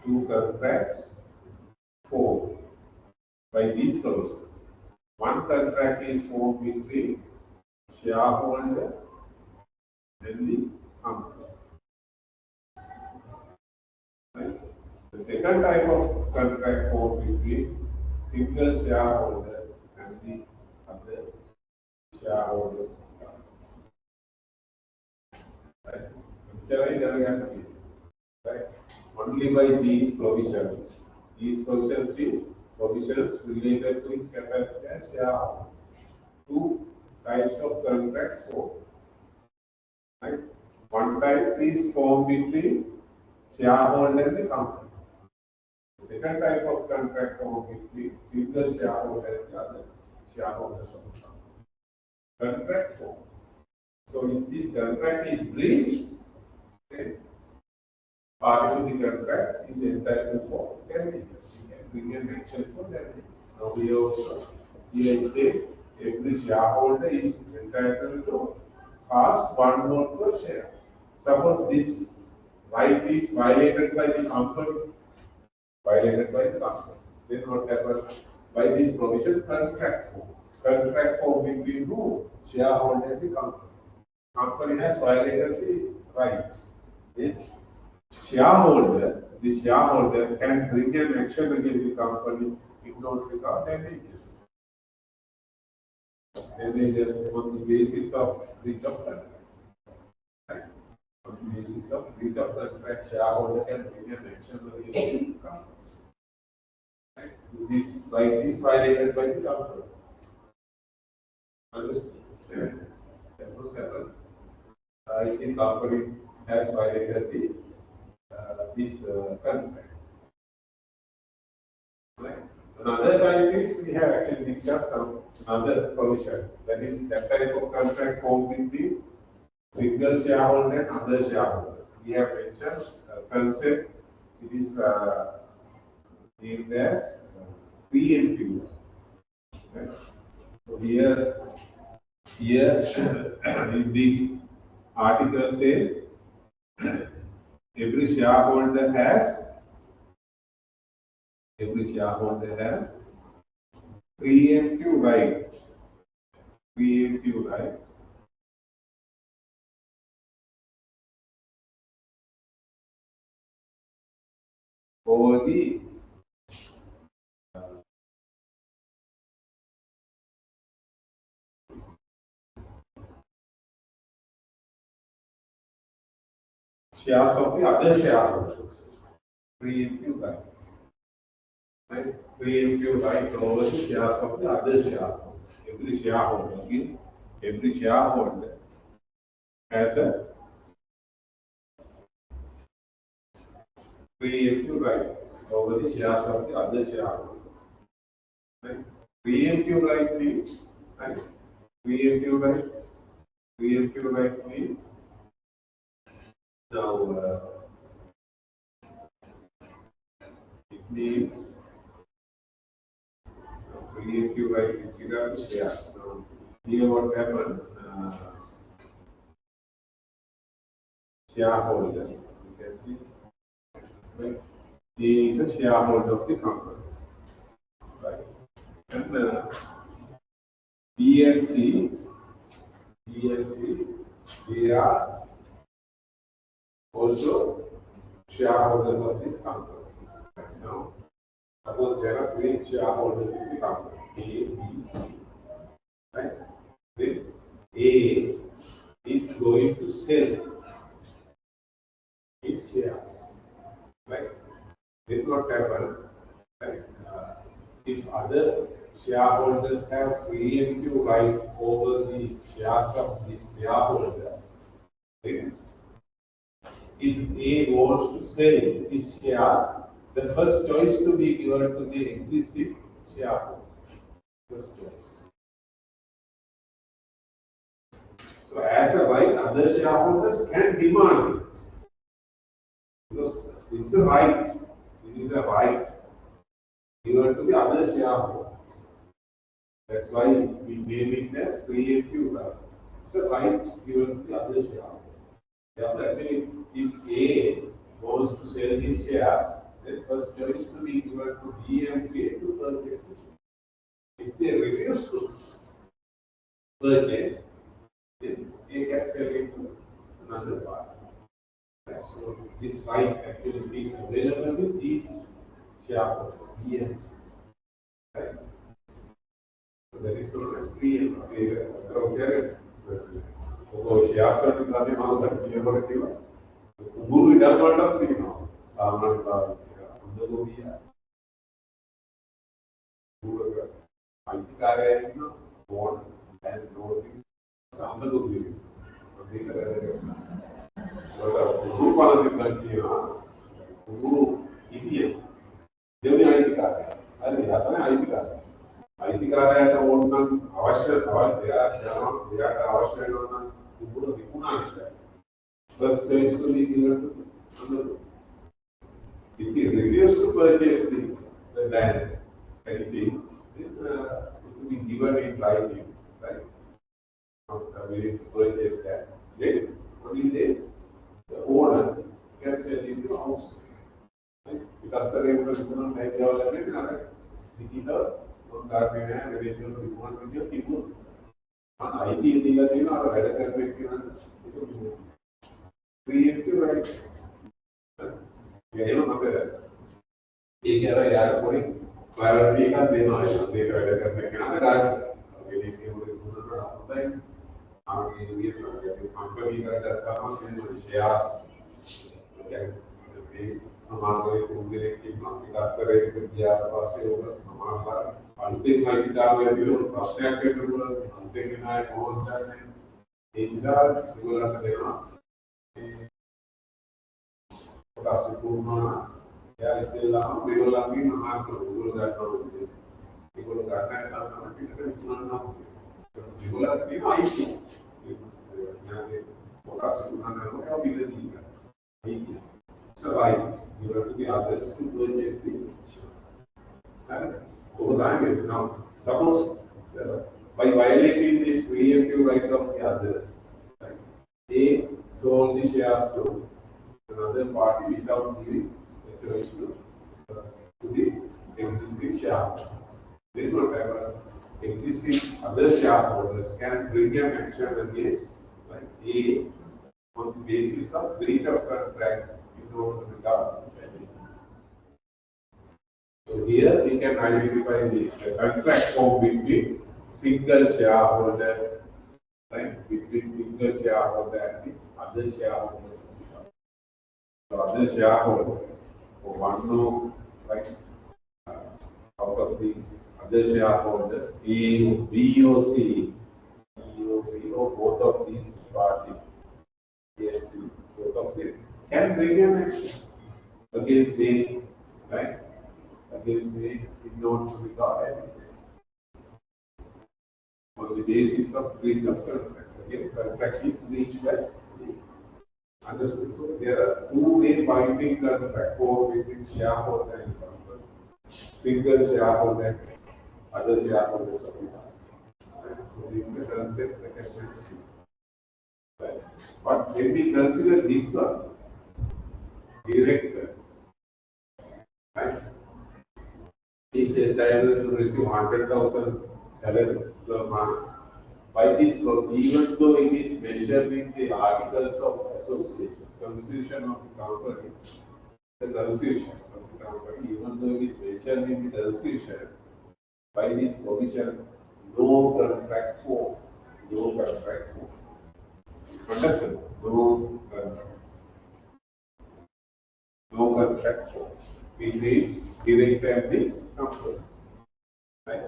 Two contracts formed by these provisions. One contract is formed between shareholder and the company. Right? The second type of contract formed between single shareholder and the other shareholders. Right? Right? Only by these provisions is provisions related to his capacity as shareholder. Two types of contracts formed. Right? One type is formed between shareholder and the company. The second type of contract formed between single shareholder and the other shareholders of the company. Contract form. So if this contract is breached, then party to the contract is entitled for damages. You can bring an action for damages. Now here it says every shareholder is entitled to cast one vote per share. Suppose this right is violated by the company, then what happens? By this provision, contract form. Contract form between who? Shareholder and the company. Company has violated the rights. Then the shareholder can bring an action against the company in order to recover damages. Damages on the basis of breach of contract. Right? On the basis of breach of contract, shareholder can bring an action against the company. Right? This right is violated by the company. Understood? That was happened. If the company has violated this contract. Right? Another type is we have actually discussed another provision. That is that type of contract formed between single shareholder and other shareholders. We have mentioned concept. It is named as preemptive. Right? So here in this article says every shareholder has preemptive right over the shares of the other shareholders. Preemptive right. Right? Preemptive right over the shares of the other shareholders. Every shareholder has a preemptive right over the shares of the other shareholders. Right? Preemptive right means, right? Preemptive right means now it means preemptive right with regard to shares. Now here what happened? Shareholder, you can see, right? He is a shareholder of the company, right? And BMC, they are also shareholders of this company. Right now, suppose there are three shareholders in the company, A, B, C, right? Then A is going to sell his shares, right? Then what happens? Right? If other shareholders have preemptive right over the shares of this shareholder, then if A wants to sell his shares, the first choice to be given to the existing shareholder. First choice. So as a right, other shareholders can demand it. Because this is a right. This is a right given to the other shareholders. That's why we name it as preemptive right. It's a right given to the other shareholders. Therefore, if A wants to sell his shares, then first choice to be given to B and C to purchase the shares. If they refuse to purchase, then they can sell it to another party. Right? So this right actually is available with these shareholders, B and C. Right? So that is known as preemptive. shares වලට ගන්නේ මම කටියට කිව්වා. උගුරු ඉඩම් වලටත් තියෙනවා. සාමාන්‍ය භාවිතය. හොඳ ගෝවිය. උගුරක අයිතිකාරයෙක් ඉන්නවා. ඕන and noting some of the good. Indian. They are IT card. I mean, that's an IT card. IT card at one avasya, they are avasya on the Puna. First place to be given to if he refuses to purchase the land, anything, it will be given in writing, right? Not willing to purchase that. Then only the owner can sell it to house. Right? Because the rate was not like development, right? It is a non-garden and residential demand with your people. And IT is the other thing, or rather than creative, right? Yeah, एक यार कोई priority का देना है data वेटा करने के ना राज ये देखिए वो दूसरा होता है आगे ये कंपनी का करता है फिर शेयर्स क्या हमारे पूरे की विकास करे विद्या पासे होगा हमारा अंतिम माइटिकार में भी और प्रश्न के लिए अंतिम ना कौन सा है इंसान बोला देना प्रश्न पूर्ण या इससे लाभ बिगड़ लाभी महान को बिगड़ जाता हो बिगड़ जाता है तब हम किसी को सुनना हो बिगड़ लाभी ना आई थी यहाँ के फोकस सुनना हो या बिगड़ नहीं का आई थी survive you have to be others to purchase the insurance over time now suppose by violating this preemptive right of the others right A sold the shares to another party without giving choice to the existing shareholders. They don't have existing other shareholders can bring an action against like A on the basis of breach of contract in order to recover. So here we can identify the contract form between single shareholder, right? Between single shareholder and the other shareholders. So other shareholder. One to right out of these other shareholders, A, B or C, or both of these parties, yes, both of them can bring an action against A, right? Against A in order to recover on the basis of breach of contract. Again, contract is breached by understood. So there are two-way binding contract between shareholder and company. Single shareholder, other shareholders of the company. So in the concept that can be seen. Right. But when we consider this one, director, right? He is entitled to receive 100,000 salary per month. By this law, even though it is mentioned in the articles of association, constitution of the company, the constitution of the company, even though it is mentioned in the constitution, by this provision, no contract form, no contract form. Understand? No contract form between director and the company. Right?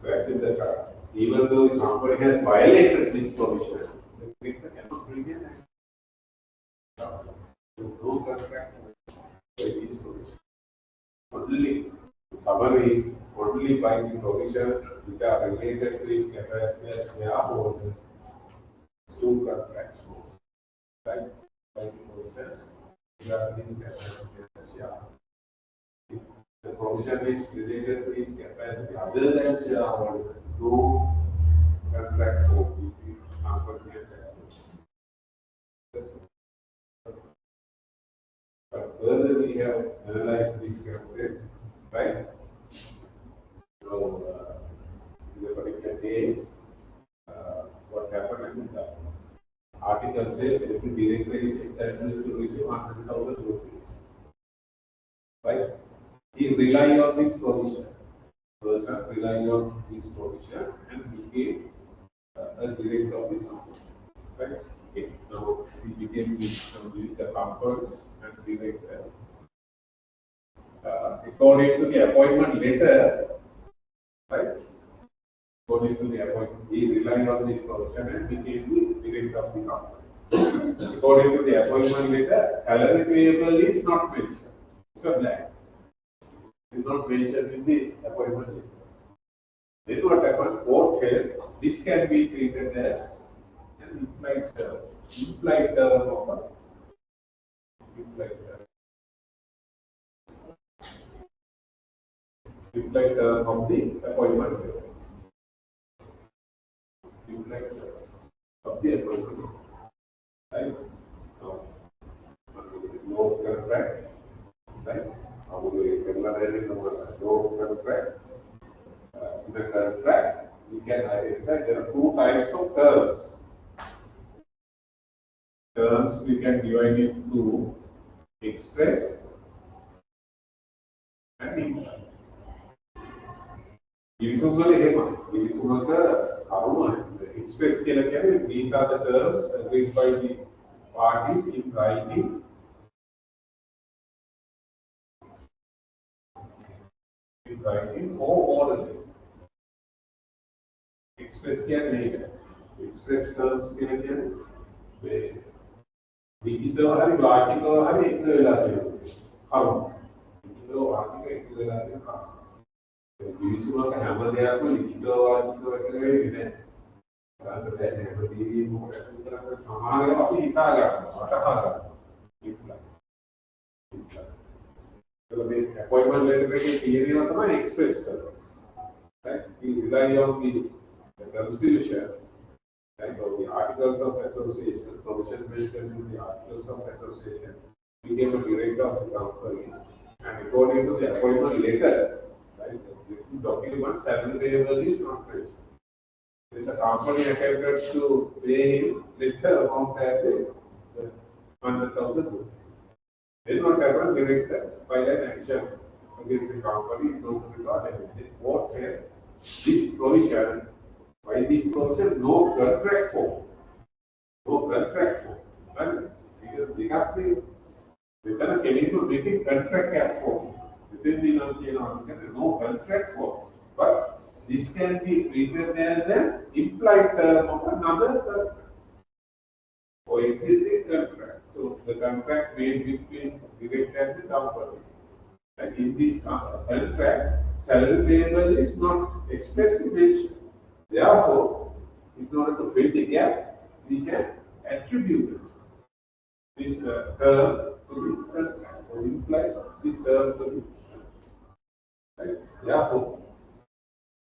So actually the even though the company has violated this provision, the director cannot bring in action. So no contract by this provision. Only summary is only by the provisions which are related to his capacity as shareholder, two contracts form. Right? By the provisions which are his capacity as shareholder. The provision is related to his capacity other than shareholder, no contract form between company and but further we have analyzed this concept, right? So, in the particular case, what happened is that article says every director is entitled to receive 100,000 rupees, right? He rely on this provision. Person rely on this provision and became a director of the company. Right? Okay. Now he became the company and director. According to the appointment letter, right? according to the appointment. He relied on this provision and became the director of the company. According to the appointment letter, salary payable is not mentioned. It's a blank. It is not mentioned in the appointment letter. Then what happened? Court held this can be treated as an implied term. Implied term of a implied term. Implied term of the appointment letter. Implied term of the appointment letter. Right? Now, no contract. Right? Now we can learn no contract. In a contract, we can identify there are two types of terms. Terms we can divide into express and implied. Express these are the terms agreed by the parties in writing. Or orally. Express express terms लिखितो Hari वाचिको Hari एक वेला हम लिखितो वाचिको एक वेला विश्व का हम देया को लिखितो वाचिको एक वेला कारण तो है बदी मुझे समान है अपनी इतागा अटहागा तो the appointment letter के theory में तो express terms, right? We rely on the constitution, right? Or the articles of association, provision mentioned in the articles of association, became a director of the company, and according to the appointment letter, right? The document salary payable is not mentioned. If the company attempted to pay him lesser amount than the 100,000 rupees. Then what happened? Director filed an action against the company, closed the record, and the court held this provision. By this provision, no contract form. No contract form. And because they have the return to making contract form. Within the no contract form. But this can be treated as an implied term of another contract or existing contract. So the contract made between director and the company. And in this contract, salary payable is not expressly mentioned. Therefore, in order to fill the gap, we can attribute this term to the contract or imply this term to the contract. Right? Therefore,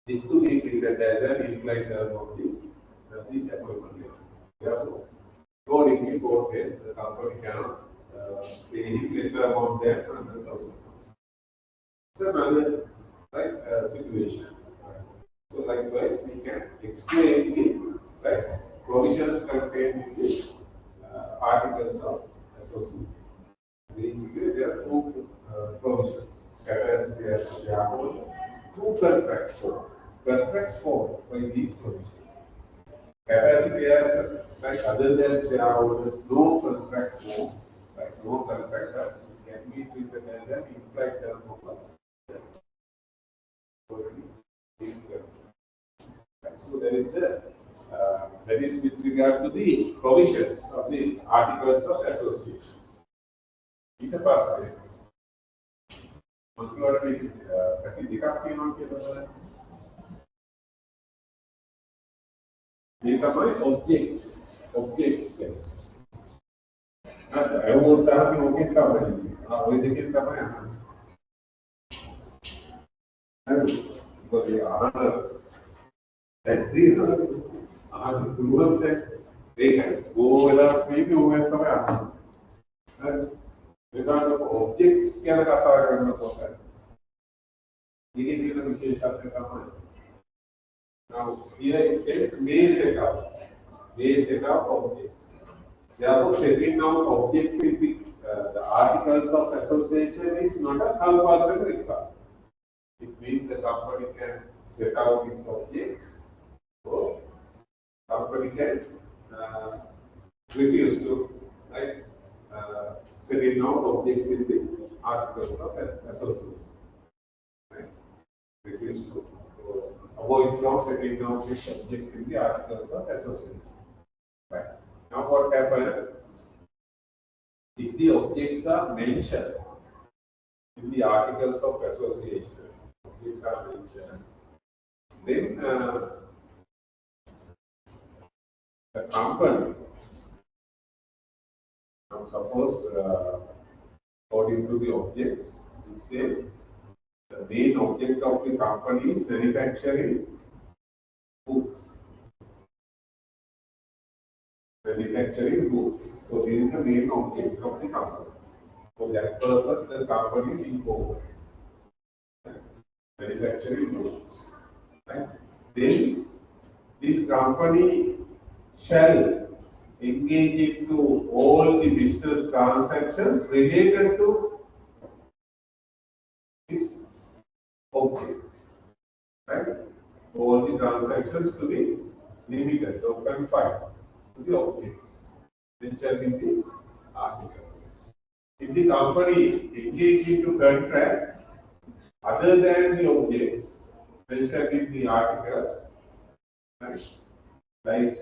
this to be treated as an implied term of this appointment letter. Therefore, accordingly, court held the company cannot pay him lesser amount than 100,000. It's another right situation. So likewise, we can explain the right provisions contained in the articles of association. Basically, there are two provisions: capacity as a shareholder, two contracts form. Contracts formed by these provisions. Capacity as like other than shareholders, no contract form, like no contractor can be treated as an implied term of so there is the that is with regard to the provisions of the articles of association. In the past, objects. I will tell you okay cover. We didn't cover. Because the other that's the other rules that they can go without maybe over cover. And regard of objects, क्या लगाता है करना पड़ता है. ये तो विशेष आपके काम है. Now here it says may set up objects. Therefore, setting out objects in the articles of association is not a compulsory requirement. It means the company can set out its objects, or company can refuse to setting out objects in the articles of association. Right? Refuse to avoid from setting down these subjects in the articles of association. Right. Now what happens? If the objects are mentioned in the articles of association, objects are mentioned, then the company, now suppose according to the objects, it says the main object of the company is manufacturing goods. Manufacturing goods. So this is the main object of the company. For that purpose, the company is incorporated. Manufacturing goods. Right? Then this company shall engage into all the business transactions related to its objects. Right? All the transactions to be limited or confined to the objects mentioned in the articles. If the company engage into contract other than the objects mentioned in the articles, right? Like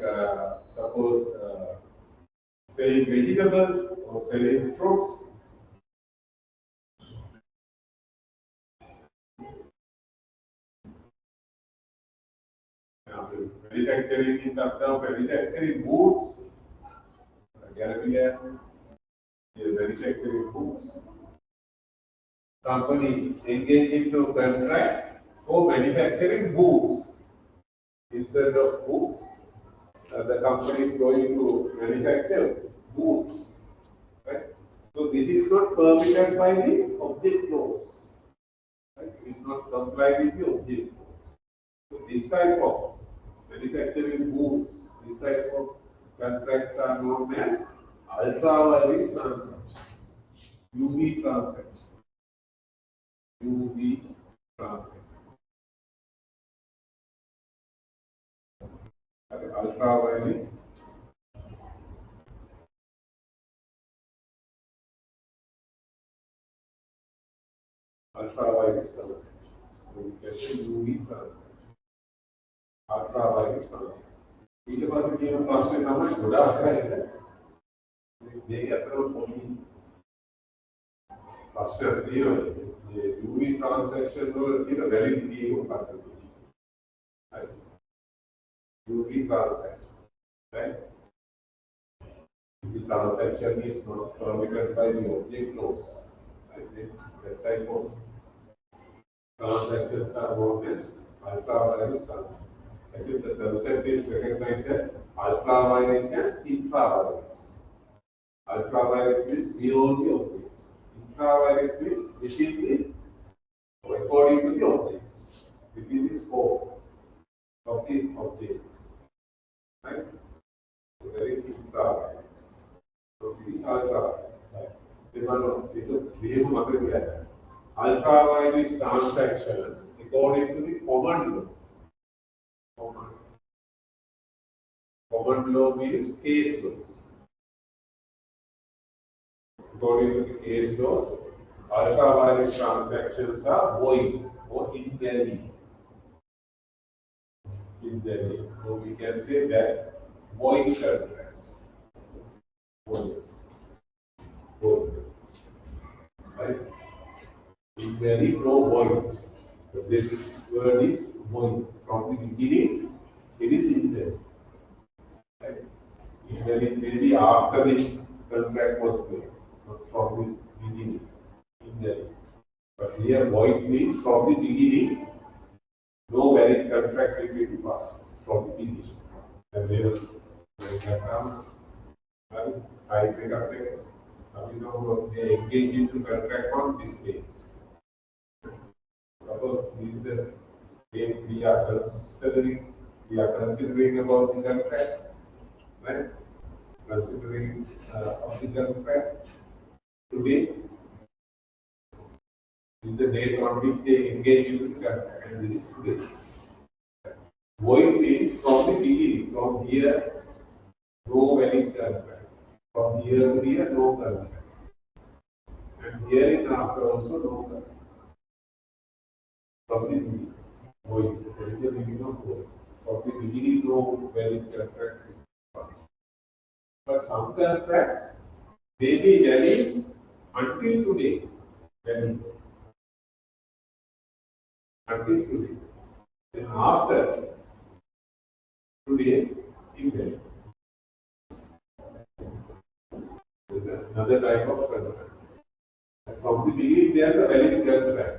suppose selling vegetables or selling fruits, manufacturing in terms of manufacturing goods, Galle, manufacturing goods. Company engage into contract for manufacturing goods. Instead of goods, the company is going to manufacture goods. Right? So this is not permitted by the object clause. Right? It is not complied with the object clause. So this type of manufacturing goods, this type of contracts are known as ultra-virus transactions, UV transactions. UV transactions. Ultra-virus transactions. So we can say UV transactions. Ultra-virus transactions. ඊට පස්සේ කියන ප්‍රශ්නේ තමයි ගොඩාක් අයට මේක අතර පොඩි ප්‍රශ්නයක් තියෙනවා. මේ UV transaction වල තියෙන validity මොකක්ද? හරි. UV transaction. Right? The transaction is not permitted by the object clause. Right? That type of transactions are known as ultra-virus transactions. Actually, the concept is recognized as ultra-virus and intra-virus. Ultra-virus means beyond the objects. Intra-virus means within the, according to the objects, within the scope of the object. Right? So there is intra-virus. So this is ultra-virus. Right? Ultra-virus transactions according to the common law. Common law means case laws. According to the case laws, ultra-virus transactions are void or invalid. Invalid. So we can say that void contracts. Void. Void. Right? Invalid or void. So this word is void. From the beginning, it is invalid. Right? Invalid may be after the contract was made, not from the beginning. Invalid. But here, void means from the beginning, no valid contract between the parties from the beginning. And there I pick up they engage into contract on this page. Suppose this is the date we are considering about the contract, right? Considering of the contract today is the date on which they engage into the contract, and this is today. Void means from the beginning, from here, no valid contract. From here to here, no contract. And here and after also no contract. From the beginning. void. There is a meaning of void. From the beginning, no valid contract. But some contracts may be valid until today. Valid. Until today. Then after today, invalid. There is another type of contract. From the beginning, there is a valid contract.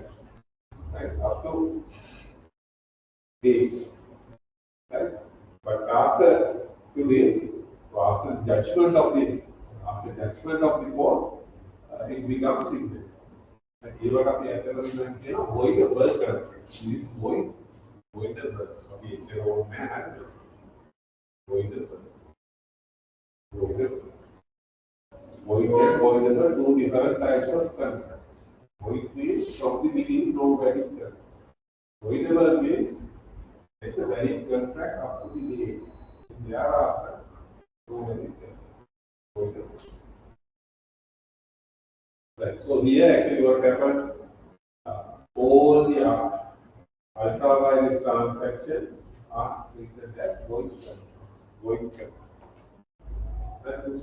Right? Up to date. Right? But after today, after judgment of the court, it becomes invalid. And here are the other voidable contract. This voidable. Okay, it's your own man. Voidable. Voidable. Void and voidable, two different types of contracts. Void means from the beginning, no valid contract. Voidable means it's a valid contract up to the date. Thereafter, no valid contract. Voidable. Right. So here actually what happened? All the ultra-wireless transactions are treated as void contracts. Void contracts. That is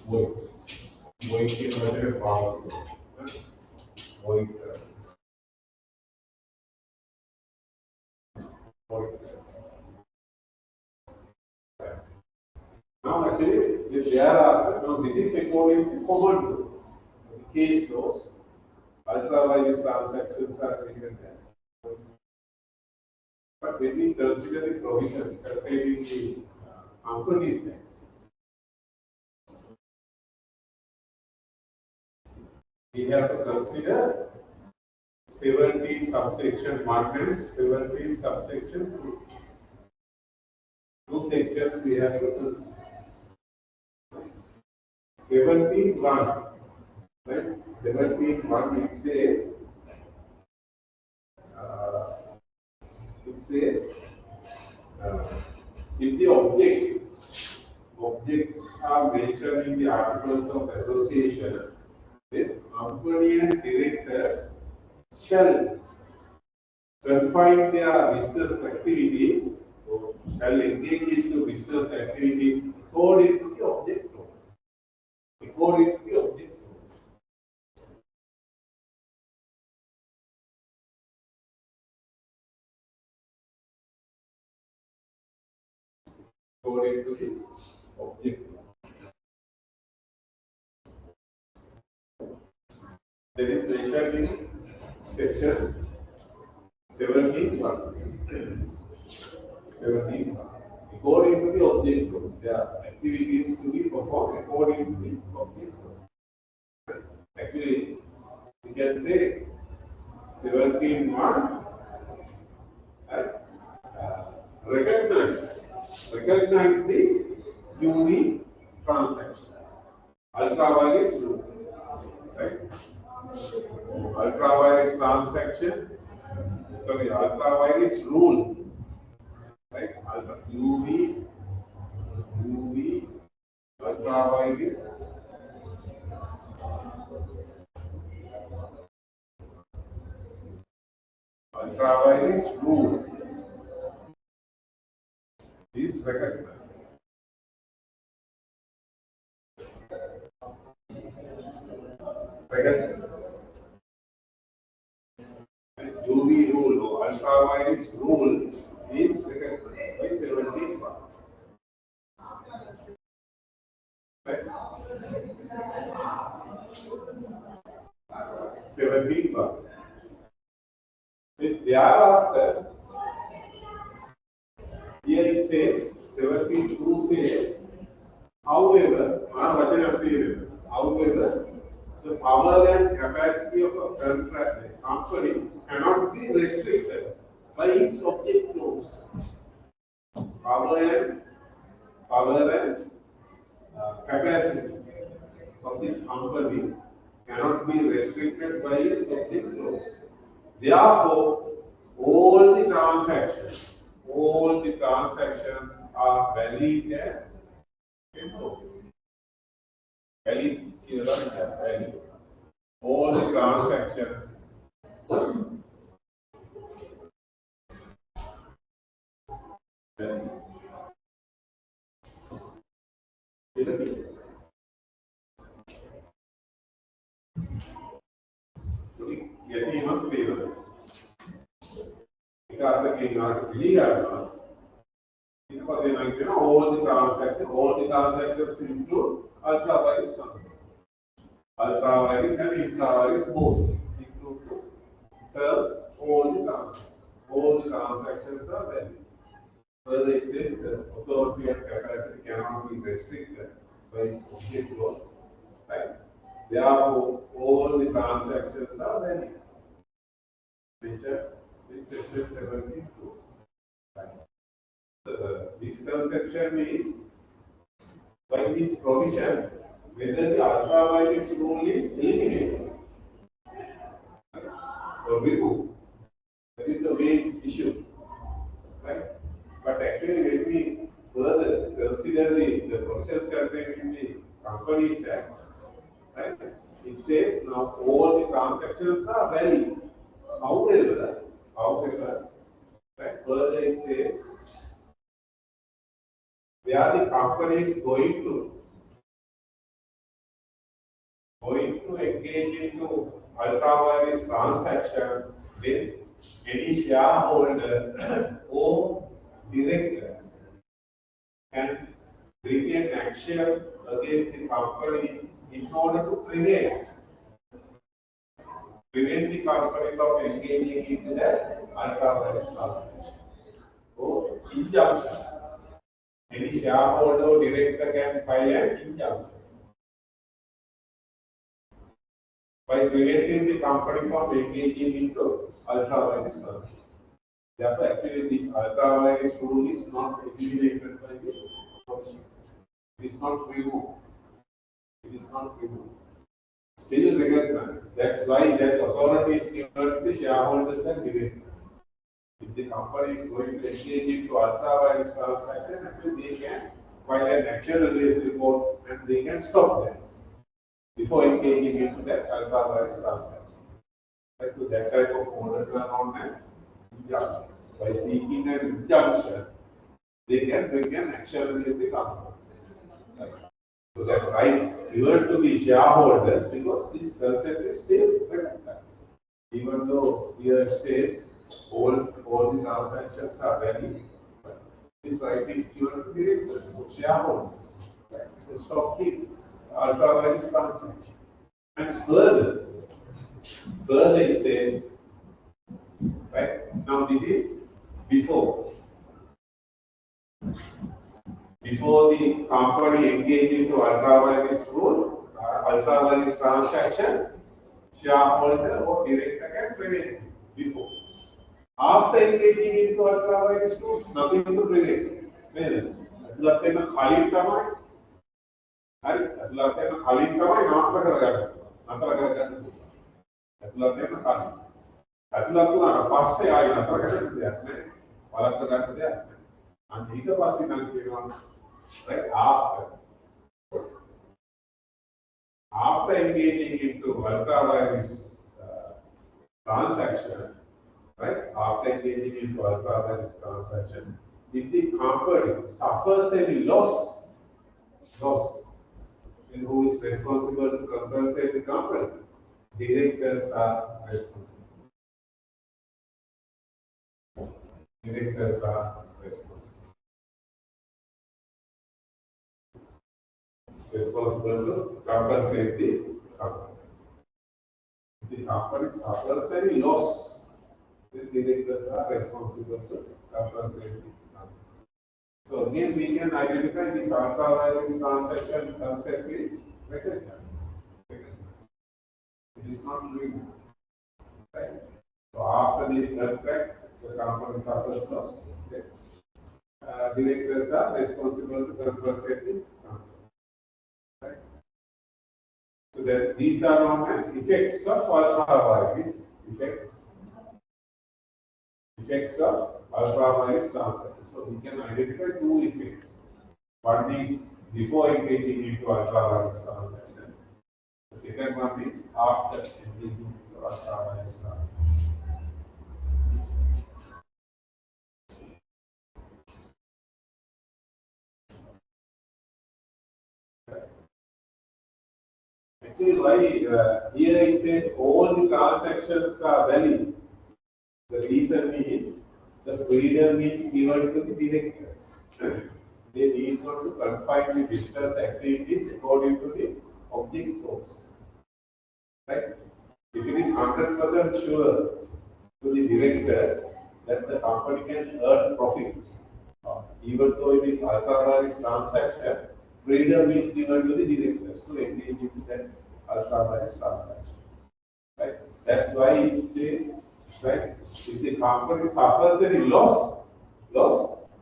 void. Void is not a power. Void. Void. Now actually, this is according to common law. The case laws, ultra-wireless transactions are treated as void. But when we consider the provisions contained in the Companies Act, we have to consider 17 subsection 1 and 17 subsection 2. Two sections we have to consider. 17.1, right? 17.1 it says if the objects are mentioned in the articles of association, then company and directors shall confine their business activities or shall engage into business activities according to the object rules. According to the object rules. According to the object rules. That is mentioned in section 17.1. 17. According to the object rules, there are activities to be performed according to the object rules. Actually, we can say 17.1 recognize the unique transaction. Ultra-wireless rule. Right? Ultra-wireless transaction. Sorry, ultra-wireless rule. Right? UV, ultra-wireless rule is recognized. UV rule or ultra-wireless rule is recognized by 17. Right? 17. Thereafter, here it says 72 says, however, the power and capacity of a company cannot be restricted by its object rules. Power and capacity of the company cannot be restricted by its object rules. Therefore, all the transactions are valid and enforceable. Valid, valid. All the transactions ගැනීමක් වේවා. ඒක අතකින් ගන්නට පිළිගන්නවා. ඊට පස්සේ නම් කියන all the transactions include ultra virus transaction. Ultra virus and intra virus both include all the transactions. All the transactions are valid. Further, it says the authority and capacity cannot be restricted by its object clause. Right? Therefore, all the transactions are valid. Mentioned in section 72. Right? This conception is by this provision whether the ultra virus rule is eliminated or removed. That is the main issue. Right? But actually, when we further consider the provisions contained in the Companies Act, right? It says now all the transactions are valid. However, right? Further it says where the company is going to engage into ultra virus transaction with any shareholder or director can bring an action against the company in order to prevent the company from engaging into that ultra virus transaction. So, injunction. Any shareholder or director can file an injunction by preventing the company from engaging into ultra virus transaction. Therefore, actually, this ultra virus rule is not eliminated by the provisions. It is not removed. It is not removed. Still recognized. That's why that authority is given to the shareholders and directors. If the company is going to engage into ultra virus transaction, actually they can file an action against the court and they can stop them before engaging into that ultra virus transaction. Right? So that type of orders are known as injunctions. By seeking an injunction, they can bring an action against the company. Right? So that right given to the shareholders because this concept is still recognized. Even though here it says all the transactions are valid, this right is given to directors, so shareholders, right? To stop the ultra virus transaction. And further it says, right? Now this is before the company engage into ultra virus rule, ultra virus transaction, shareholder or director can prevent before. After engaging into ultra virus rule, nothing to prevent. Well, අතුලත් වෙන කලින් තමයි හරි අතුලත් වෙන කලින් තමයි නතර කරගන්න. අතුලත් වෙන කලින්. අතුලත් වුණාට පස්සේ ආයෙ නතර කරන්න දෙයක් නැහැ. වලක්ව ගන්න දෙයක් නැහැ. අන්න ඊට පස්සේ නම් කියනවා right after engaging into ultra virus transaction, right? After engaging into ultra virus transaction, if the company suffers any loss, then who is responsible to compensate the company? Directors are responsible. Directors are responsible to compensate the company. If the company suffers any loss, the directors are responsible to compensate the company. So again, we can identify this ultra virus transaction concept is recognized. It is not removed. Right? So after the contract, the company suffers loss. Okay? Directors are responsible to compensate the company. Right? So that these are known as effects of ultra virus effects of ultra virus transaction. So we can identify two effects. One is before engaging into ultra virus transaction. The second one is after engaging into ultra virus transaction. Actually, why here it says all the transactions are valid. The reason is the freedom is given to the directors. They need not to confine the business activities according to the object course. Right? If it is 100% sure to the directors that the company can earn profit, even though it is ultra-virus transaction, freedom is given to the directors to engage in that ultra-virus transaction. Right? That's why it says, right, if the company suffers any loss,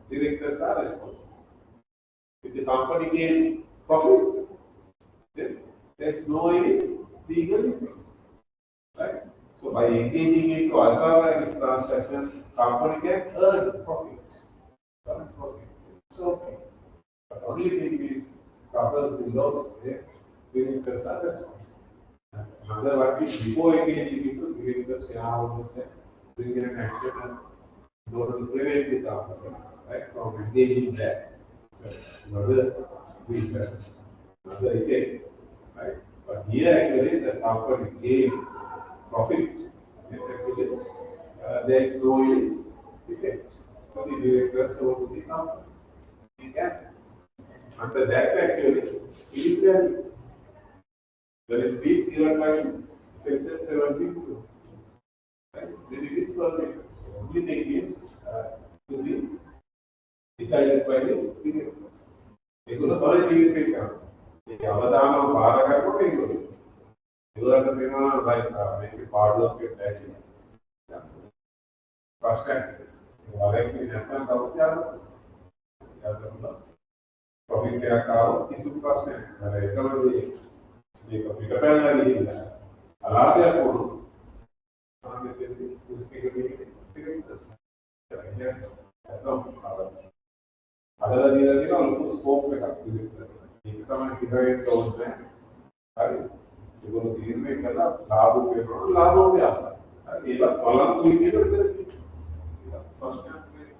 directors are responsible. If the company gains profit, then there's no any legal impact. Right? So by engaging into ultra-virus transaction, company can earn profit. So, but only thing is suffers the loss, directors are responsible. Another one is before engaging into directors can understand bring an action and in order to prevent the company, right, from engaging that. So another reason, another effect, right? But here actually the company gain profit, and actually there is no effect to the directors or to the company. We can under that actually it is there is peace given by section 72. Right? Then it is permitted. Only thing is to be decided by the directors. ඒගොල්ලෝ තමයි තීරණය කරන්නේ. මේ අවදානම බාර ගන්නකොට ඒගොල්ලෝ. ඒගොල්ලන්ට වෙනවා මේකේ පාඩුවක් ඇති. ප්‍රශ්නයක්. වලෙන් නැත්නම් කවුරුත් යනවා. ප්‍රොෆිට් එකක් ආවොත් කිසිදු ප්‍රශ්නයක් නැහැ. ඒකම දේ මේක පිටපැනලා ගිහිල්ලා අලාභයක් වුණොත් අදලා දීලා තියෙනවා ලොකු ස්කෝප් එකක් විදිහට. ඒක තමයි පිටවෙන්න ඕනේ. හරි. ඒගොල්ලෝ තීරණය කළා ලාභ වෙනවා ලාභ වෙනවා. හරි. ඒක බලන් විදිහට විතර තියෙනවා. ප්‍රශ්නයක් නෙවෙයි.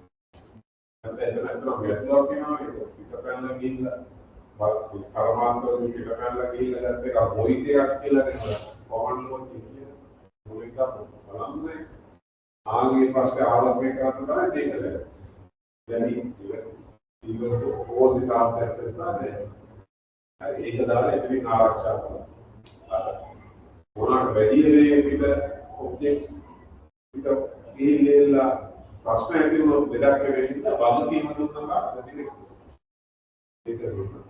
හැබැයි එතන ගැටලුවක් වෙනවා ඒක පිටපැනලා ගිහිල්ලා පරමාර්ථ පිටපැනලා ගිහිල්ලා දැන් ඒක මොයිට් එකක් කියලා නේද? කොමන් මොයිට් කියන්නේ මොයිට් එක බලන්නේ ආගේ ප්‍රශ්න ආවර්තනය කරන්න තමයි ඒක. දැන් even all the transactions are there. ඒක දාලා එතනින් ආරක්ෂා කරනවා. මොනවාට වැඩි වේගයකට objects පිට ගිහිල්ලා ප්‍රශ්න ඇති වුණොත් දෙයක් වෙන්නේ වගකීම දුන්නා නැතිද? ඒක දුන්නා.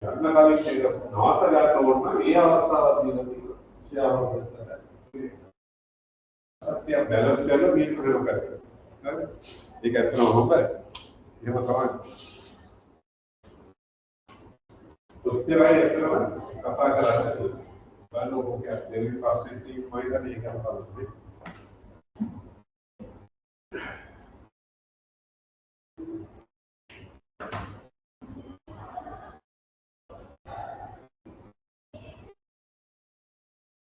යන්න කලින් ඒක නවත්ත ගන්න ඕන නම් ඒ අවස්ථාවක් දීලා තියෙනවා. විශේෂ සත්‍ය බැලන්ස් කරලා මේ ප්‍රයෝග කරනවා. හරි? ඒක ඇත්තම හොඳයි. එහෙම තමයි. උත්තරය ඇත්තම කතා කරන්නේ. බලන්න ඕක දෙවි ප්‍රශ්නේ තියෙන්නේ මේක තමයි.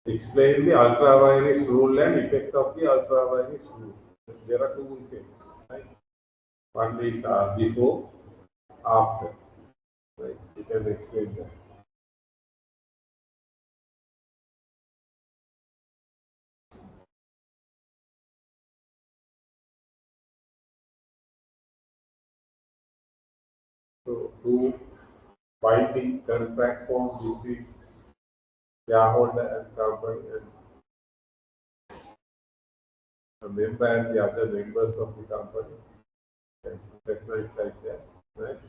Explain the ultra-virus rule and effect of the ultra-virus rule. There are two effects, right? One is before, after. Right? You can explain that. So, to find the contract form between shareholder and company and a member and the other members of the company. Okay. Recognize like that, right?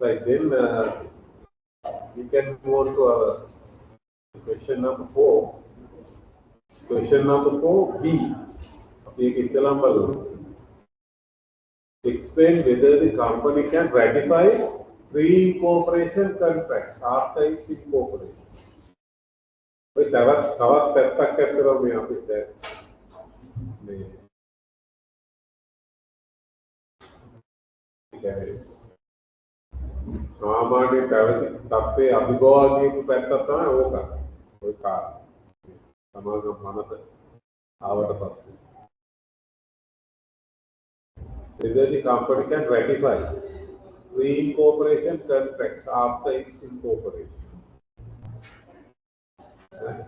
Right, then we can move on to our question number 4. Question number 4B. Explain whether the company can ratify pre-incorporation contracts after its incorporation. තවත් පැත්තක් ඇත්තට මේ අපිට මේ සාමාන්‍ය පැවති තත්ත්වයේ අභිභවා කියපු පැත්තක් තමයි ඕක. ඔය කාර්ය. සමාගම මනස ආවට පස්සේ. Whether the company can ratify pre-incorporation contracts after its incorporation. Right?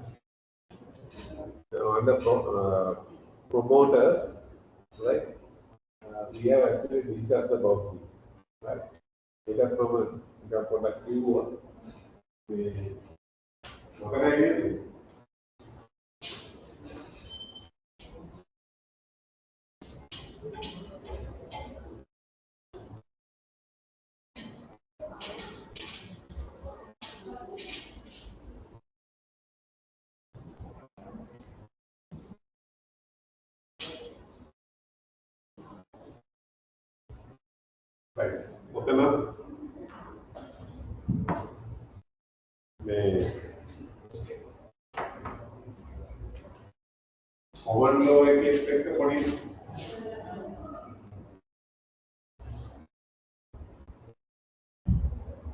Under promoters, right? We have actually discussed about this, right? Data promoters, data product keyword. What can I do? Right. Okay, now. Common law expect what is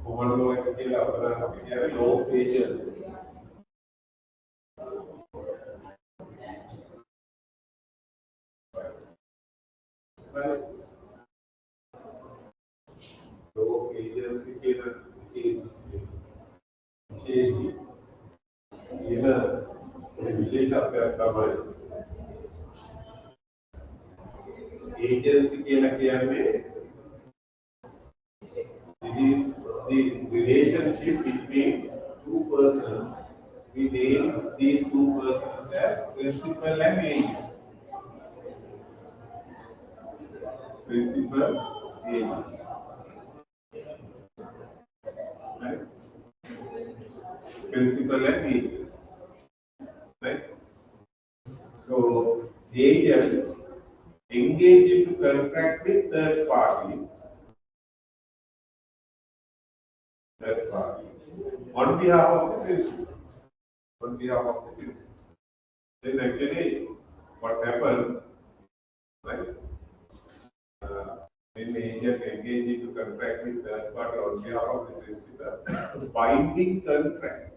common law expect law features. Right. Law agency විශේෂත්වයක් තමයි agency කියලා කියන්නේ this is the relationship between two persons. We name these two persons as principal and agent. Principal agent. principal and agent. Right? So agent engage into contract with third party on behalf of the principal. On behalf of the principal. Then actually what happened, right? When the agent engage into contract with third party on behalf of the principal, binding contract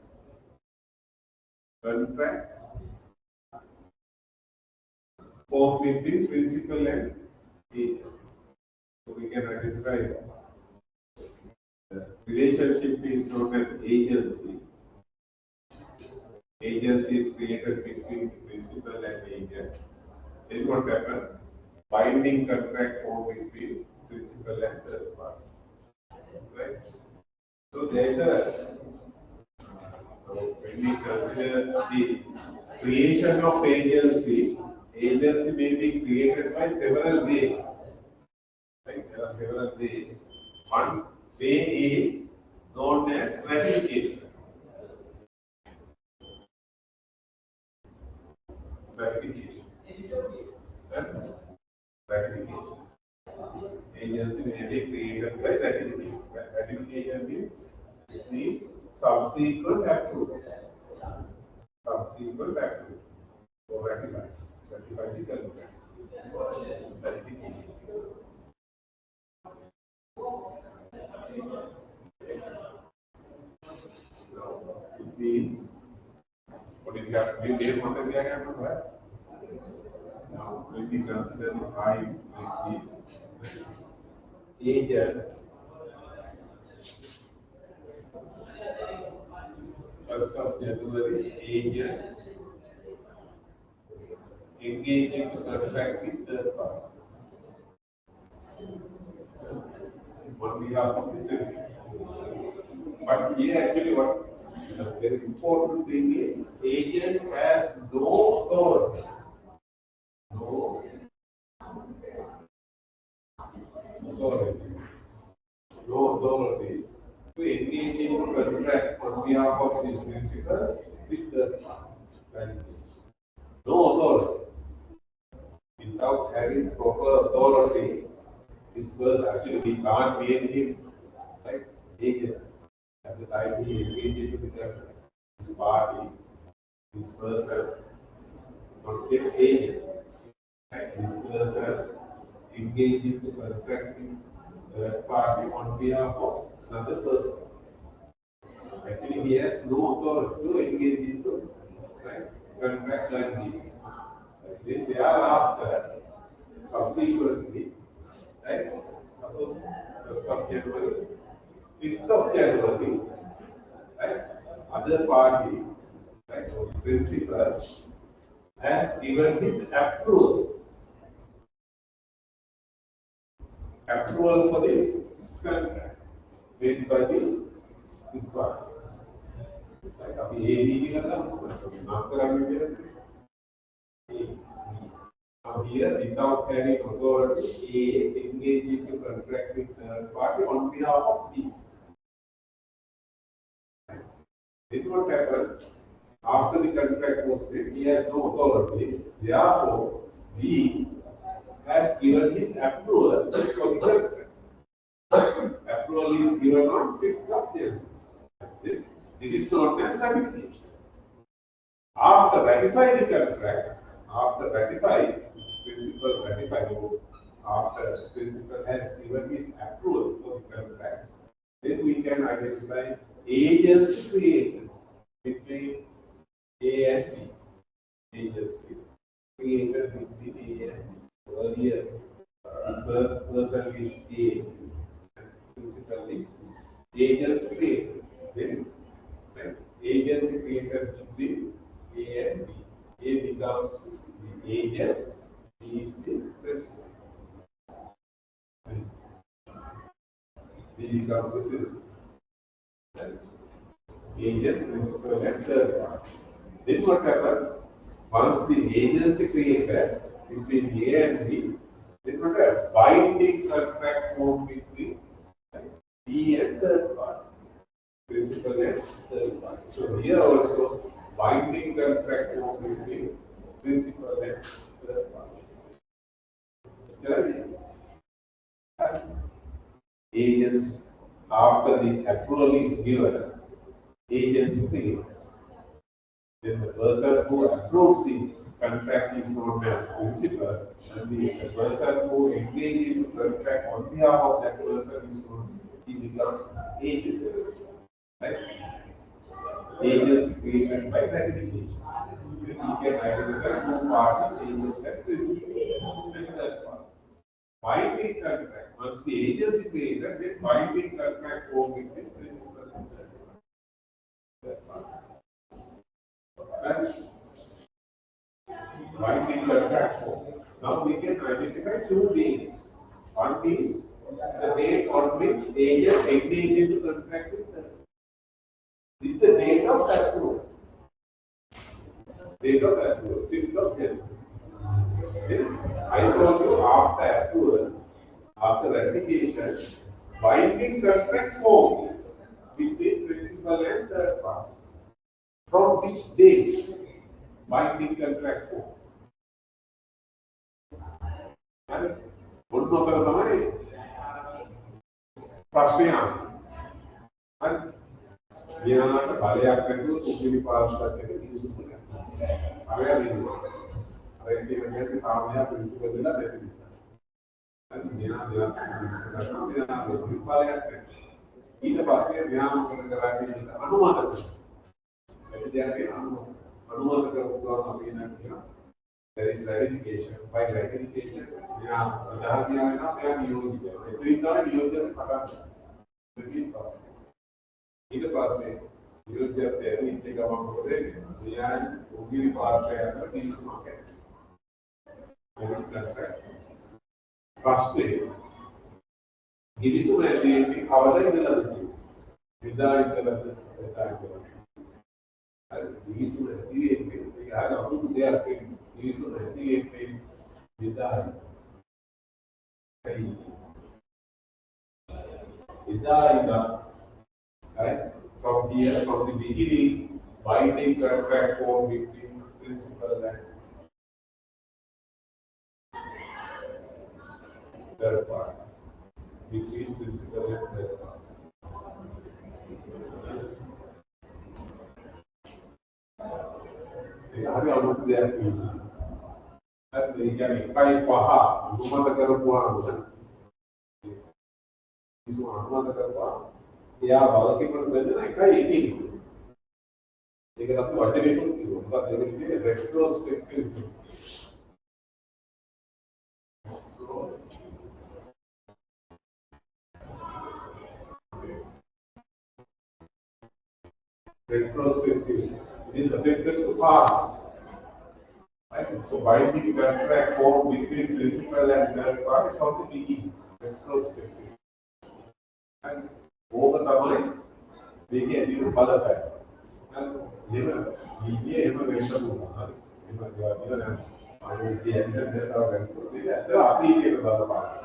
formed between principal and agent. So we can identify the relationship is known as agency. Agency is created between principal and agent. Then what happened? Binding contract formed between principal and third party. Right? So there is a when we consider the creation of agency, agency may be created by several ways. Right? There are several ways. One way is known as ratification. Ratification. Ratification. Agency may be created by ratification. Ratification means subsequent approval. Subsequent approval. So ratify. Ratify the contract. Ratification. It means what if you have to do what is the now when we consider the time like this agent first of January agent engage into contract with third party on behalf of the principal. But here actually what the very important thing is agent has no authority. No authority. No authority to engage in contract on behalf of this principal with the like this. No authority. Without having proper authority, this person actually we can't make him like agent. At the time he engaged with this party, this person not get agent. Like this person engaged in the contracting party on behalf of another person. Actually, he has no authority to engage into right, contract like this. Then thereafter, subsequently, right, suppose 1st of January, 5th of January, right, other party, right, or principal, has given his approval for the contract made by this party. Like अभी A B की करता हूँ, नाम करा भी now here, without having authority, A engage into contract with third party on behalf of B. Then what happened? After the contract was made, he has no authority. Therefore, B has given his approval for the contract. Approval is given on 5th of January. This is known as ratification. After ratifying the contract, after ratifying, principal ratifying, after principal has given his approval for the contract, then we can identify agency created between A and B. Agency created between A and B. Earlier, this person is A, and principal is B. Agency created. Then, right, agency created between A and B. A becomes the agent, B is the principal. B becomes the principal. Agent, principal, and third party. Then what happens? Once the agency created between A and B, then what happens? Binding contract formed between B and third party. principal and third party. So here also binding contract form between principal and third party. Agents, after the approval is given, agents create. Then the person who approved the contract is known as principal, and the person who engaged in the contract on behalf of that person is known, he becomes agent. Right? Agents created by ratification. You can identify two parties, agents and principal. And third party. Binding contract. Once the agency created, then binding contract formed between principal and third party. Right? Binding contract form. Now we can identify two dates. One is the date on which agent engaged into contract with third. This is the date of approval. Date of approval, 5th of January. Then I told you after approval, after ratification, binding contract formed between principal and third party. From which date binding contract formed? And one more තමයි ප්‍රශ්නයක්. හරි. මෙයාට බලයක් නැතුව කුපිලි පාර්ශ්වයක් එක කිසිම දෙයක්. අරයා වෙනවා. අර කියන්නේ තාම මෙයා ප්‍රින්සිපල් වෙලා නැති නිසා. හරි. මෙයා දෙයක් ප්‍රින්සිපල් කරනවා මෙයා බලයක් නැහැ. ඊට පස්සේ මෙයා මොකද කරන්නේ කියලා අනුමත කරනවා. වැඩි දෙයක් කියන අනුමත කරපුවාම අපි කියනවා there is ratification. By ratification, මෙයා ප්‍රධාන වෙනවා මෙයා නියෝජිතය. ඒ නිසා නියෝජිතය පටන් ගන්නවා. ඊට පස්සේ නියෝජිතය ඉච්ච ගමන් මොකද වෙන්නේ? මෙයා උගිරි පාර්ශ්වයට පිළිසමක් කරනවා. ප්‍රශ්නේ ගිවිසුම ඇදීමේ කවද ඉඳලාද? විදා ඉඳලාද? හරි ගිවිසුම ඇදීමේ ඒක හරිය අමුතු දෙයක් වෙන්නේ. Givison ඇදීමේ විදායි. Vidayina, right? From here, from the beginning, binding contract formed between principal and third party. Between principal and third party. Hari amat dia ini. Dan jadi kai paham, rumah negara puan. Semua rumah negara puan. Ya, bagi perbedaan kai ini. Jika kita baca itu, kita jadi ini retrospektif. Retrospective. It is affected to past. Right? So binding contract formed between principal and third party from the beginning. Retrospective. And over the time, they get you other fact. And even media even rental woman. Even I will be ended there or rental. They are applicable other party.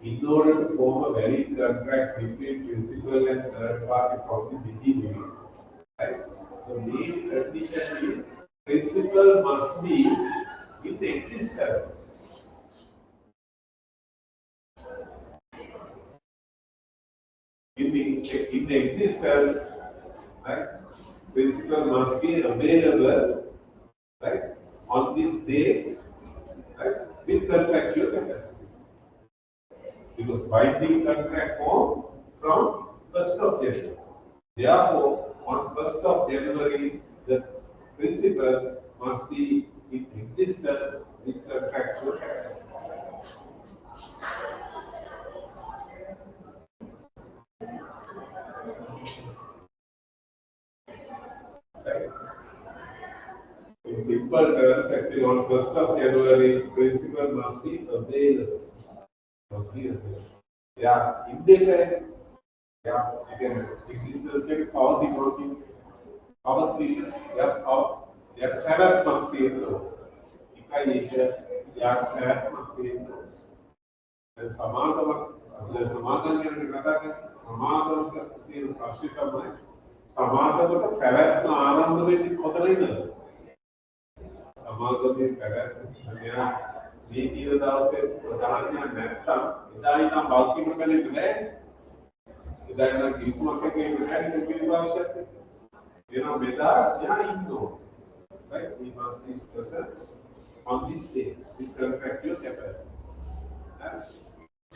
In order to form a valid contract between principal and third party from the beginning, right? The main condition is principal must be in existence. In the existence, right? Principal must be available, right? On this date, right? With contractual capacity. Because binding contract formed from 1st of January. Therefore, on 1st of January, the principal must be in existence with contractual capacity. Right. In simple terms, actually, on 1st of January, principal must be available. Must be available. Yeah, indefinite. Yeah, again, existence can power the working. Power creation. Yeah, power. Yeah, seven must be available. Ikai yeah, seven must be available. And Samantha The Samadhan can be Samadhan in Ashitama, Samadhan Parat Anam in Kotalina. Samadhan in Parat, we either said Pradhanya Netta, Ida ultimately today, Ida Gismaka came back in the Gilbasha. You know, Meda, Ignore. Right? We must be present on this stage with contractual capacity.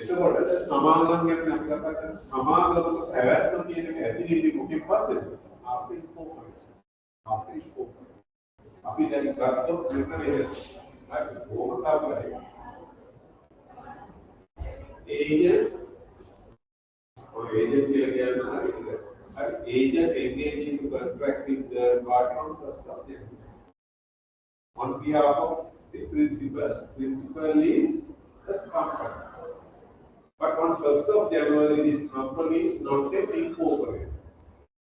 එතකොට සමාගම් ගැන අපි කතා කරන්නේ සමාගමක පැවැත්ම කියන එක ඇතිවෙන්නේ මොකෙන් පස්සේද? after incorporation. after incorporation. අපි දැන් ගත්තොත් මෙතන හරි බොහොම සාමාන්‍යයි. agent කියලා කියන්නේ හරි agent engage in contract with the party on first of January. On behalf of the principal is the company. But on 1st of January, this company is not yet incorporated.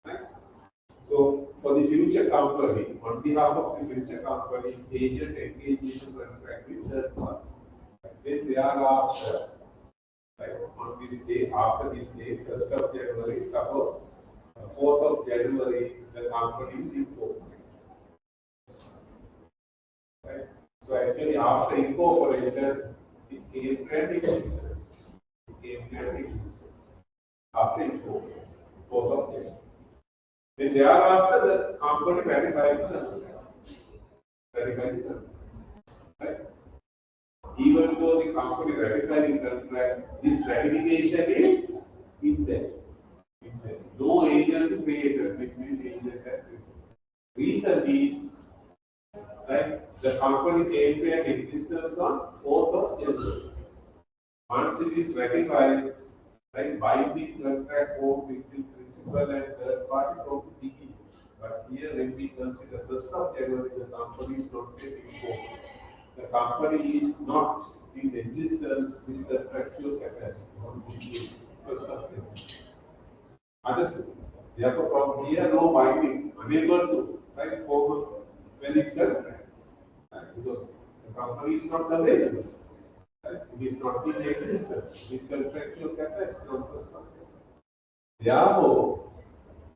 Right? So, for the future company, on behalf of the future company, agent engages in contract with third party. Then thereafter, right, on this day, after this day, 1st of January, suppose 4th of January, the company is incorporated. Right? So, actually, after incorporation, it came to existence. After incorporation, 4th of January. Then thereafter, the company ratified the contract. Right? Even though the company ratified the contract, this ratification is indefinite. No agency created between the agent and principal. Reason is that the company came to an existence on 4th of January. Once it is ratified, right, binding contract formed between principal and third party from the beginning. But here, when we consider 1st of January, the company is not yet incorporated. The company is not in existence with the contractual capacity on this day, 1st of January. Understood? Therefore, from here, no binding, unable to write formal valid contract, right? Because the company is not available. It is not in existence with contractual capacity on 1st of January. Therefore,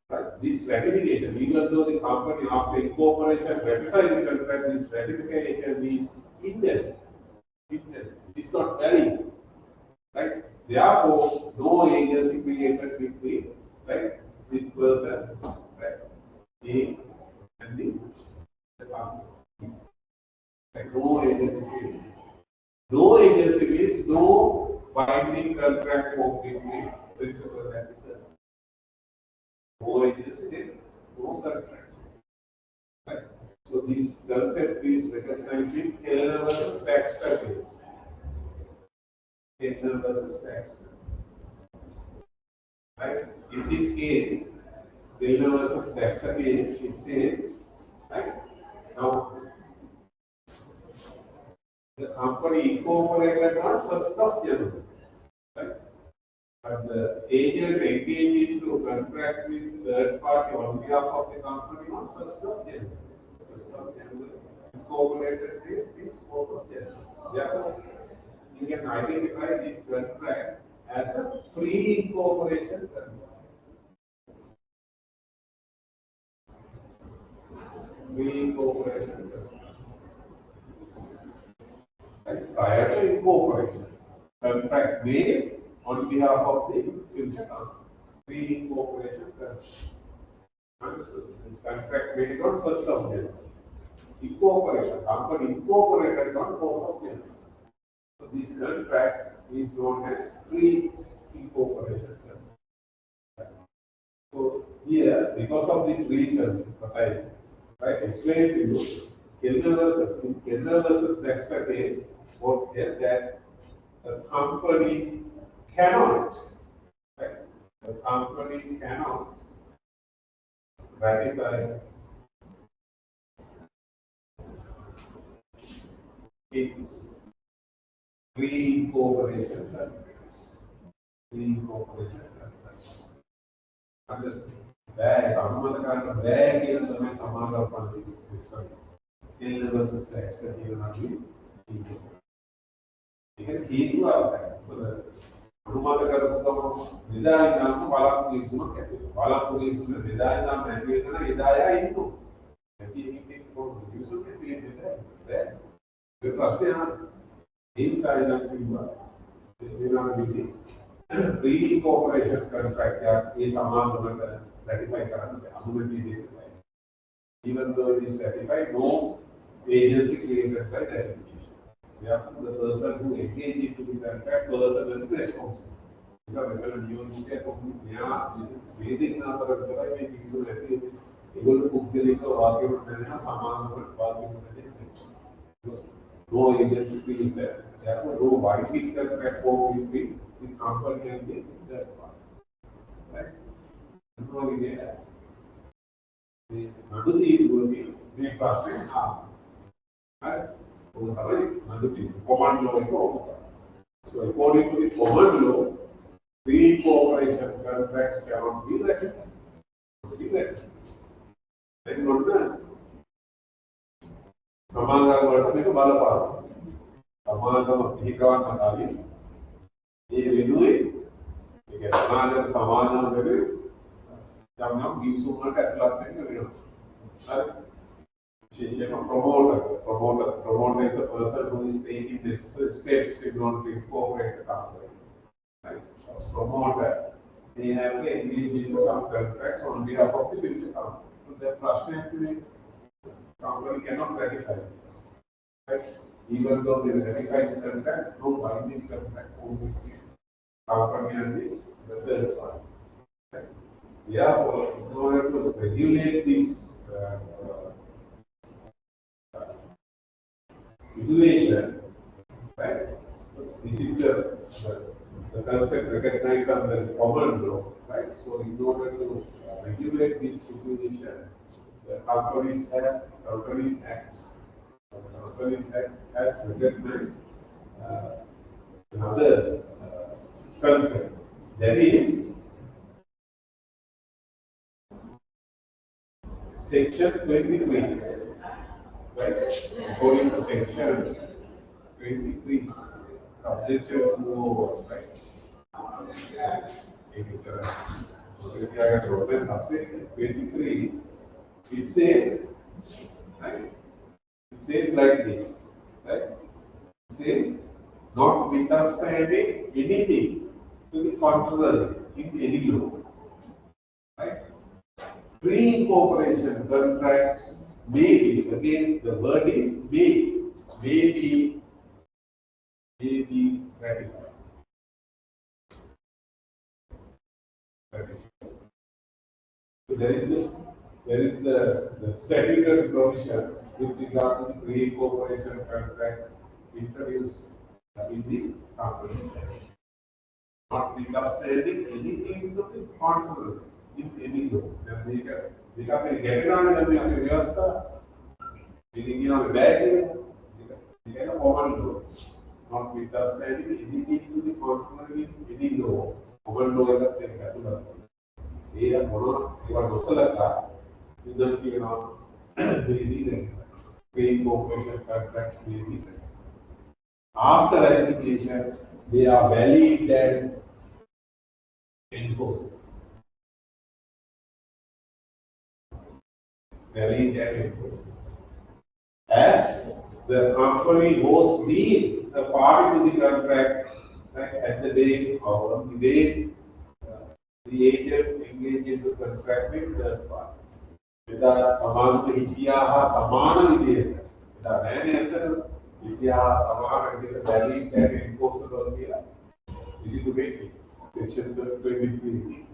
right, this ratification, even though the company after incorporation ratified the contract, this ratification is invalid. It is not valid. Right? Therefore, no agency created between, right, this person, right, A and the company. Right? No agency created. No agency means no binding contract formed between principal and third. No agency, no contract. Right? So this concept is recognized in Galle versus Baxter case. Galle versus Baxter. Right? In this case, Galle versus Baxter case, it says, right? Now, the company incorporated on 1st of January. Right? But the agent engaged into contract with third party on behalf of the company on 1st of January. 1st of January, incorporated date is 4th of January. Therefore, you can identify this contract as a pre-incorporation contract. Pre-incorporation contract. Prior to incorporation, contract made on behalf of the future company. Pre-incorporation contract. Understood? Contract made on 1st of January. Incorporation, company incorporated on 4th of January. So this contract is known as pre-incorporation contract. So here, because of this reason, what I explained to you, Galle versus Baxter case, what here that the company cannot, right? The company cannot ratify its pre-incorporation contracts. Pre-incorporation contracts. Understood? Bad, Anumadakana, bad here, the Samara funding. Galle versus Baxter here, not be. Because he was so the අනුමත කරපු ගමන් නිදාගෙන නම් බලක් පුලිසියක් ඇතුළේ. බලක් පුලිසිය නිදාගෙන නම් නැති වෙන එදායා ඉන්නු. නැති එකෙක් කොහොමද යුසුත් තියෙන්නේ නැහැ. ඒ ප්‍රශ්නේ අහන්න. ඒ නිසා ඉතින් කිව්වා. ඒනවා විදිහේ pre cooperation contract එකක් ඒ සමාගමකට ratify කරන්න අනුමැතිය දෙන්න. Even though it is ratified, no agency created by the ratification. Therefore, the person who engaged into the contract person is responsible. These are the news that Vedic number of the way we use it. Able to cook the liquor, argument, and Saman, because no agency created. Therefore, no binding contract form between the company and the third party. Right? No, we get that. Nadu తీరుని మీ process నడు command law iko so according to the command law pre-cooperation contracts cannot be ratified. Then what the සමාගම වලට මේක බලපාන සමාගම පිළිගන්න කලින් ඒ වෙනුවේ ඒක සමාගම වෙනුවේ යම් ගිවිසුම් වලට ඇතුළත් වෙන්න වෙනවා. හරි. විශේෂයෙන්ම promoter is a person who is taking necessary steps in order to incorporate the company. Right. So promoter, they have to engage in some contracts on behalf of the future company. So the frustrating company cannot ratify this. Right. Even though they ratify the contract, no binding contract forms between company and the third party. Right. Therefore, in order to regulate this situation, right? So this is the concept recognized under the common law, right? So in order to regulate this situation, the Companies Act has recognized another concept, that is Section 23, right? According to Section 23, subsection 2, right? Subsection 23, it says, right? It says like this, right? It says, notwithstanding anything to the contrary in any law, right? Pre-cooperation contracts may be, again the word is may be ratified. So there is the statutory provision with regard to the pre-cooperation contracts introduced in the Companies Act. Notwithstanding anything to the contrary in any law. Then we can get it on the व्यवस्था meaning you know bad we can common law. Notwithstanding anything to the contrary in any law. Common law is the thing that ये mono ये मसला इधर की ना नहीं pre-cooperation contracts may be after ratification they are valid and enforceable. Valid and enforceable. As the company was being a party to the contract, right, at the date or on the date the agent engaged in the contract with the party. Whether saman hiya samana vidya, whether many other hiya samana vidya valid and enforceable here. This is the way section 23.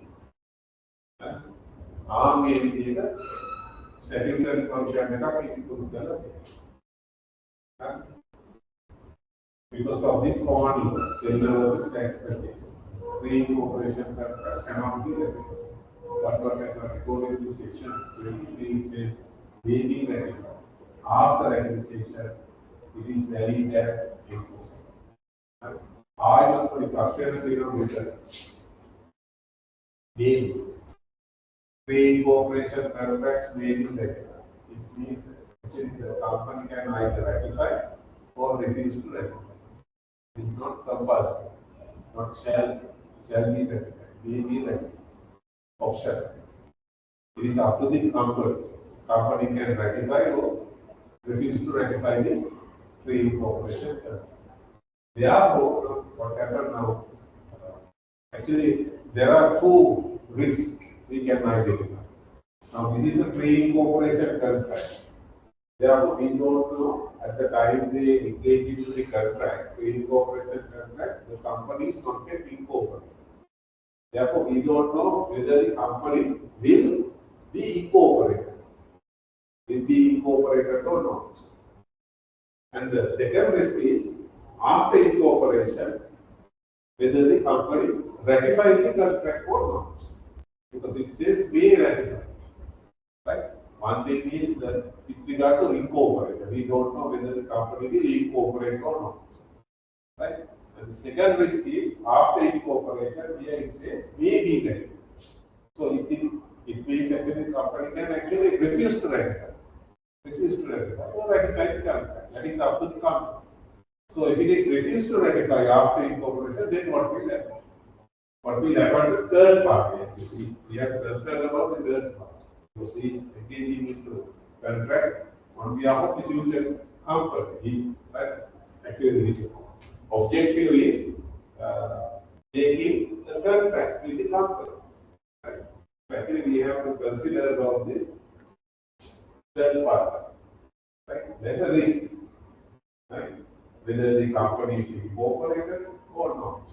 Aam ye vidya statutory provision का किसी को गलत है because of this command law Telangana versus tax package pre-cooperation contracts cannot be ratified but according to section 23 it says may be ratified after ratification it is valid and enforceable. आज कोई प्राप्तियां देना होता है pre-cooperation contracts may be ratified. It means actually the company can either ratify or refuse to ratify. It is not compulsory. not shall be ratified, may be ratified. Option. It is up to the company. Company can ratify or refuse to ratify the pre-incorporation term. Therefore, what happened now? Actually, there are two risks we can identify. Now, this is a pre-incorporation contract. Therefore, we don't know at the time they engage into the contract, pre-incorporation contract, the company is not yet incorporated. Therefore, we don't know whether the company will be incorporated. Will be incorporated or not. And the second risk is after incorporation, whether the company ratifies the contract or not. Because it says may ratify. Right? One thing is that with regard to incorporate, we don't know whether the company will incorporate or not. Right? And the second risk is after incorporation, here it says may be ratify. So it means actually the company can actually refuse to ratify. Refuse to ratify or ratify the contract. That is up to the company. So if it is refused to ratify after incorporation, then what will happen? What will happen to third party? We are concerned about the third party. Because he is engaging into contract on behalf of the future company. Right? Actually, his objective is taking the contract with the company. Right? Actually, we have to consider about the third party. Right? There's a risk. Right? Whether the company is incorporated or not.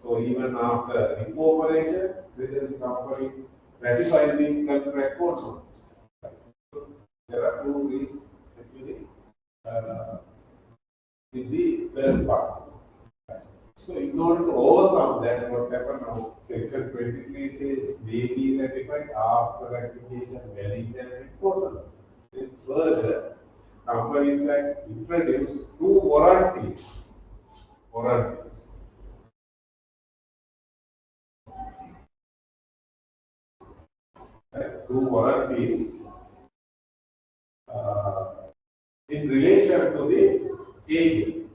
So even after incorporation, whether the company ratifies the contract or not. So there are two risks actually with the third party. So in order to overcome that, what happened now? Section 23 says may be ratified after ratification, valid and enforceable. Then further, Companies Act introduced two warranties. Two warranties in relation to the agent.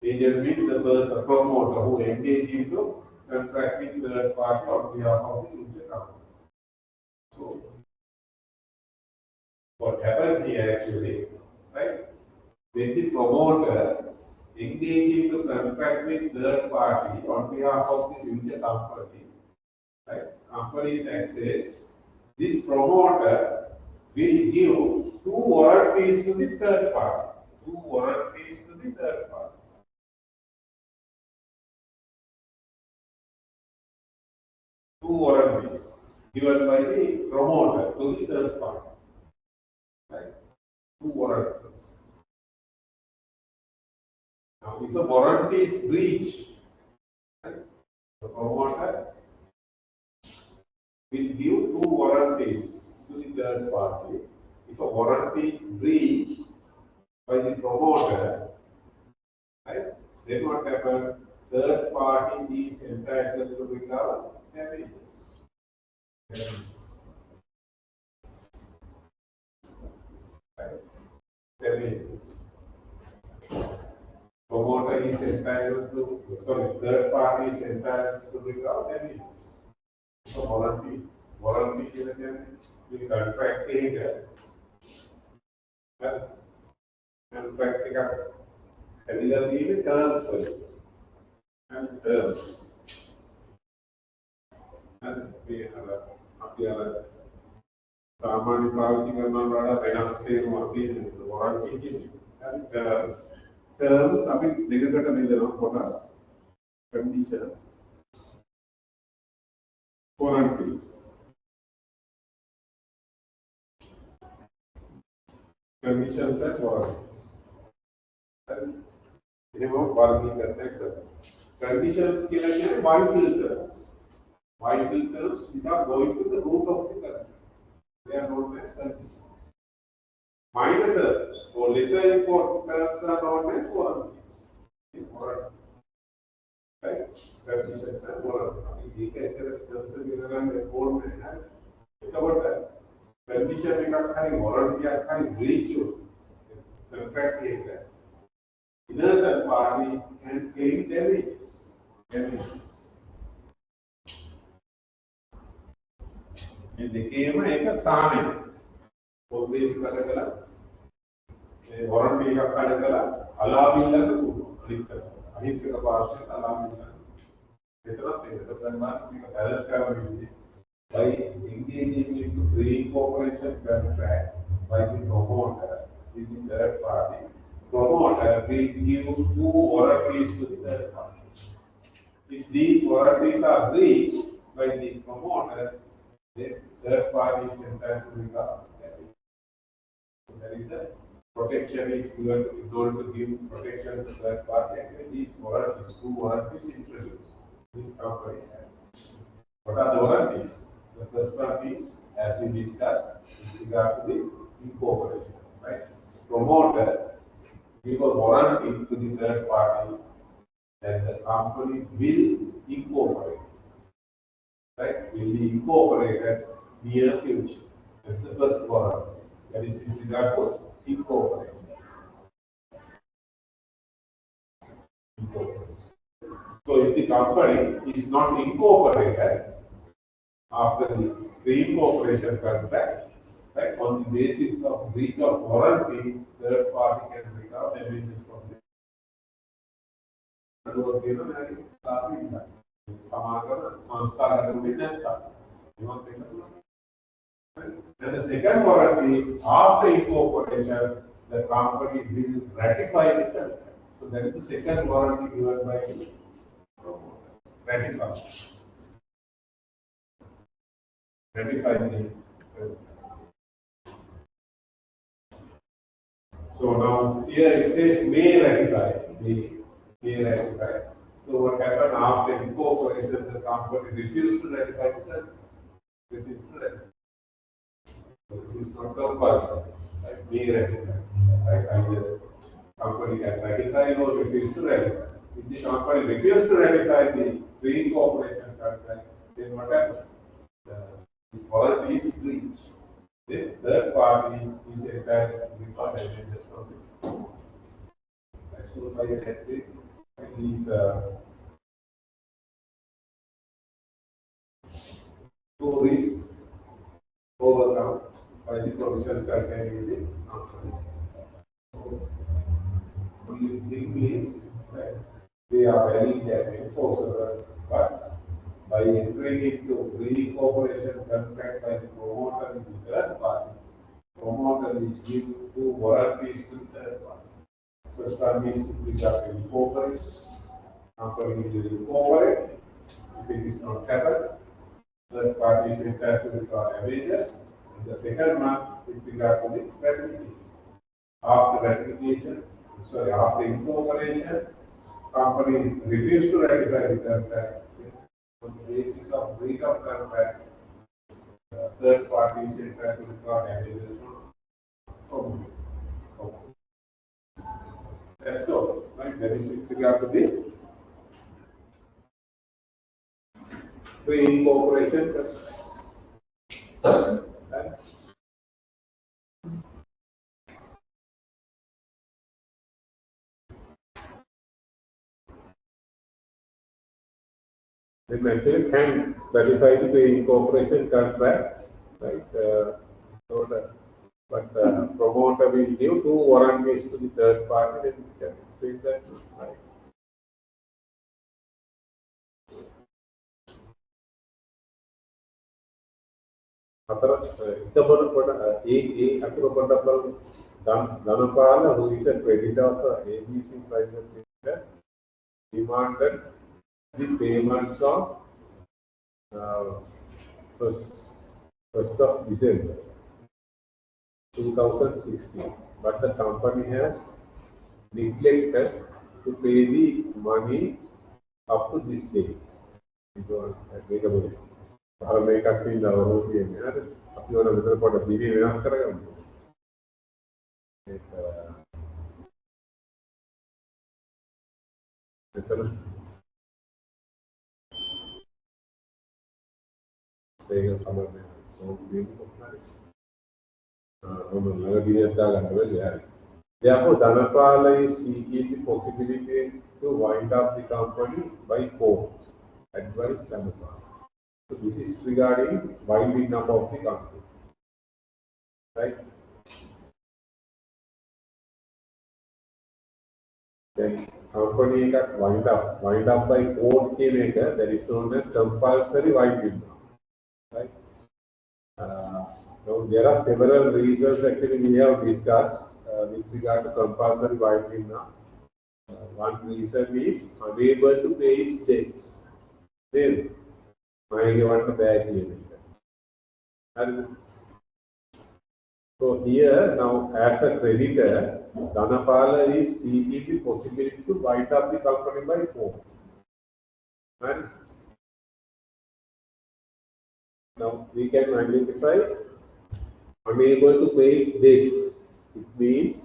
Agent means the person, promoter who engage into contracting third party on behalf of the user company. So, what happened here actually, right? When the promoter engage into contract with third party on behalf of the future company, right? Companies Act says this promoter will give two warranties to the third party. Two warranties to the third party. Two warranties given by the promoter to the third party. Right? Two warranties. Now, if the warranty is breached, right, the promoter will give two warranties to the third party. If a warranty is breached by the promoter, right, then what happens? Third party is entitled to recover damages. Right? Damages. Promoter is entitled to, third party is entitled to recover damages. So warranty is the contract taker. Contract taker. And the terms and terms. And we have සාමාන්‍ය පාවිච්චි කරනවා වඩා වෙනස් තේරුමක් තියෙනවා warranty කියන්නේ. and terms අපි දෙකකට බෙදනවා කොටස් conditions warranties. Conditions and warranties. එහෙම වර්ගීකරණය කරනවා. Conditions කියලා කියන්නේ vital terms. Vital terms which are going to the root of the contract. They are known as conditions. Minor terms or lesser important terms are known as warranties. Right? Conditions and warranties. You can consider a whole man. About that. Condition එකක් හරි warranty එකක් හරි breach contract එකක්. innocent party can claim damages. මේ දෙකේම එක ස්ථානයක police කරකලා ඒ warranty එකක් අඩ කළා අලාමිල්ලට පුළුවන් අහිංසක පාර්ශ්වයට අලාමිල්ලට විතරක් ඒක තමයි මේක බැලන්ස් කරගන්න by engaging into free cooperation contract by the promoter with the third party. Promoter will give two warranties to the third party. If these warranties are breached by the promoter, the third party is entitled to recover. So that is the protection is given in order to give protection to the third party. Actually, these warranties, two warranties introduced in companies. What are the warranties? The first one is, as we discussed, with regard to the incorporation, right? Promoter give a warranty to the third party that the company will incorporate, right? Will be incorporated near future. That's the first warranty. That is with regard to incorporation. So if the company is not incorporated after the pre-incorporation contract, right, on the basis of breach of warranty, third party can recover damages from the then the second warranty is after incorporation, the company will ratify the contract. So that is the second warranty given by the promoter. Ratify the so now here it says may ratify. May ratify. So what happened after incorporation, the company refused to ratify the refused to ratify. So it is not compulsory. Right? May ratify. Right? Either company can ratify or refuse to ratify. If the company refuses to ratify the pre-incorporation contract, then what happens? This warranty is breached. The third party is entitled to recover damages from it. As soon as I get it, these two risks overcome by the provisions contained in the contract. So, only thing is that they are very enforceable, but by entering into pre-incorporation contract by the promoter and the third party, promoter will give two warranties to the third party. First one is with regard to incorporation. Company will incorporate. If it is not happened, third party is entitled to recover damages. And the second one with regard to the ratification. After incorporation, company refused to ratify the contract. On the basis of breach of contract, third party is entitled to recover damages from that's all, right? That is with regard to the pre-incorporation contract. Then actually can ratify the pre-incorporation contract, right? So that, but promoter will give two warranties to the third party, then we can explain that, right? Dhanapala, who is a creditor of ABC Private Limited, demanded the payments of first of December 2016, but the company has neglected to pay the money up to this date. මේකක් තියෙන අවුරුදු තියෙන්නේ නේද? අපි ඕන විතර පොඩ දිවි වෙනස් කරගමු. ඒක මෙතන ඒක තමයි ඕක දෙන්නේ කොහොමද? ඔන්න ළඟ දිනයක් දාගන්න වෙන්නේ. Therefore, Dhanapala is seeking the possibility to wind up the company by court, advised Dhanapala. So this is regarding winding up of the company, right? Then company got wind up by court maker, that is known as compulsory winding up, right? Now there are several reasons actually we have discussed with regard to compulsory winding up. One reason is unable to pay his debts. Then, I want to back here. And so here now, as a creditor, Dhanapala is seeking the possibility to wind up the company by court. And now we can identify unable to pay his debts. It means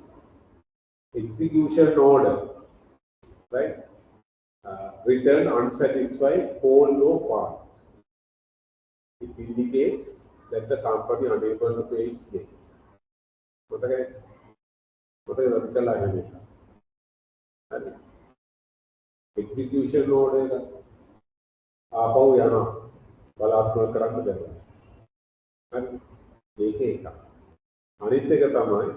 execution order, right? Return unsatisfied, whole or part. It indicates that the company unable to pay its debts. Execution order ආපහු යනවා බලාත්මක කරන්න බැහැ. හරි. ඒක එකක්. අනිත් එක තමයි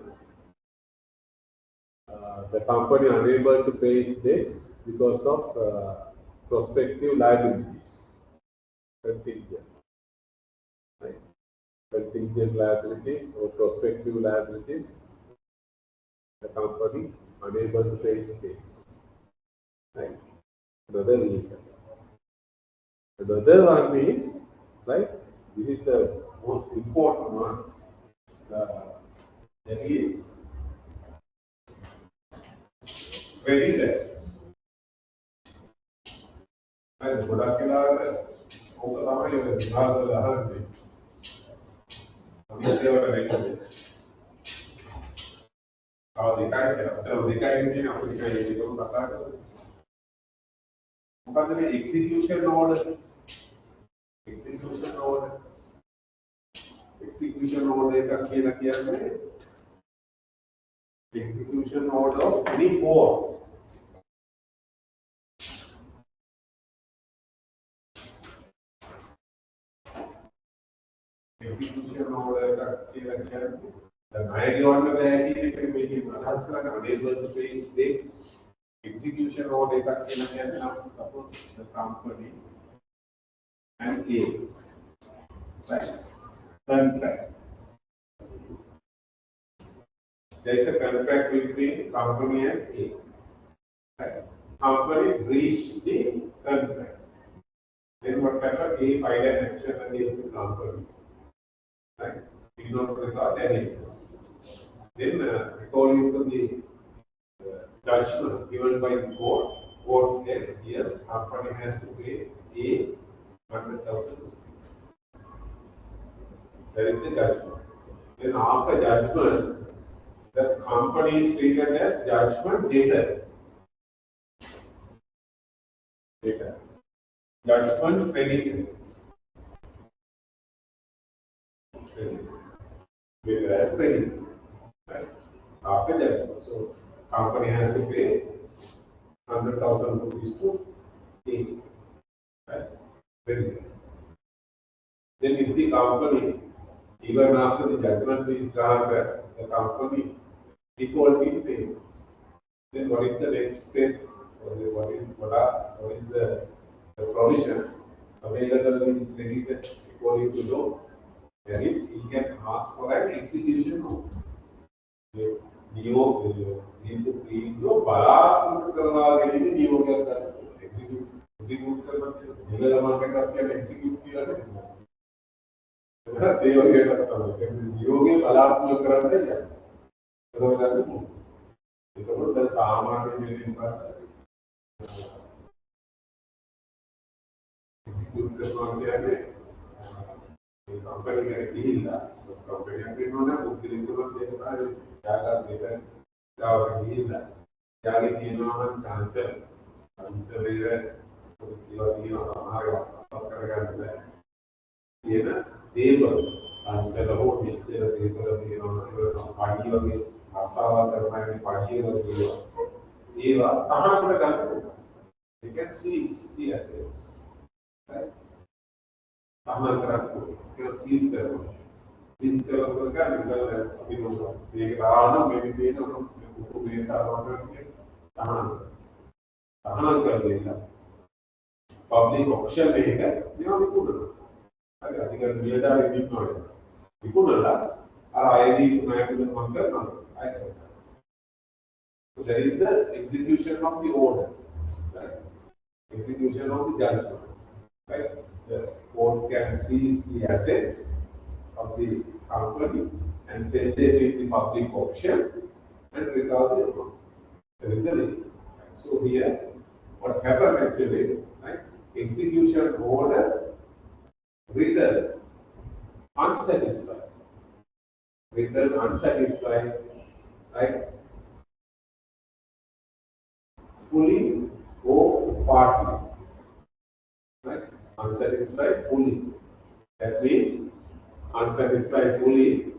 the company unable to pay its debts because of prospective liabilities. Contingent. Right. Contingent liabilities or prospective liabilities. The company unable to pay its debts. Right. Another reason. Another one is, right, this is the most important one, that is creditor. And ගොඩක් වෙලාවට ඕක තමයි විභාගවල අහන්නේ. අනිත්‍යවට වෙන්නේ. දෙකයි කියන්නේ අපිට ඒකම කතා කරමු. මොකද මේ execution order එකක් කියලා කියන්නේ execution order of any court. Execution order එකක් කියලා කියන්නේ දැන් අය ගෙවන්න බෑ කියන එක මේකේ අදහස් කරන්නේ unable to pay its debts. Execution order එකක් කියලා කියන්නේ now suppose the company and A, right? Contract. There is a contract between company and A. Right? Company breached the contract. Then what happened? A filed an action against the company. Right? Did not record any loss. Then, according to the judgment given by the court said yes, company has to pay A 100,000 rupees. That is the judgment. Then after judgment, the company is treated as judgment debtor. Judgment creditor. Credit. Right? After that, so company has to pay 100,000 rupees to A. Right? Credit. Then if the company, even after the judgment is granted, the company defaulting payments, then what is the next step? What is the provision available in credit according to law? That is, he can ask for an execution order. නියෝග බලාත්මක කරනවා කියන නියෝගයක් ගන්න. execute කරනවා කියන්නේ නිලමකට කියන්නේ execute කියලා නෙමෙයි. ඒක ඒ වගේ එකක් තමයි. නියෝගේ බලාත්මක කරන්න කියන්නේ. ඒක වෙනද? ඒකවල දැන් සාමාන්‍ය මෙලින් පස්සේ execute කරනවා කියන්නේ company එක ගිහිල්ලා company එකේ නෝන පුදුලිකුවක් දෙනවා යාගා දෙක ගාවට ගිහිල්ලා යාගේ තියෙනවා නම් චාන්සල් අන්තරේ ඒවා තියෙනවා සමහරව කරගන්න බෑ කියන දේවල් අන්තර හෝ විස්තර දේවල් තියෙනවා ඒක පඩි වගේ Asala termine party was Eva, you can seize the assets. Right? You can seize them. Seize them, they are maybe they don't know who is public auction they are I think I read that in Ignored. You could not ID to I so there is the execution of the order, right? Execution of the judgment, right? The court can seize the assets of the company and sell them in the public auction and recover the amount. That is the link. So here, what happened actually, right? Execution order written unsatisfied, written unsatisfied, right? Fully or partly, right? Unsatisfied fully. That means unsatisfied fully,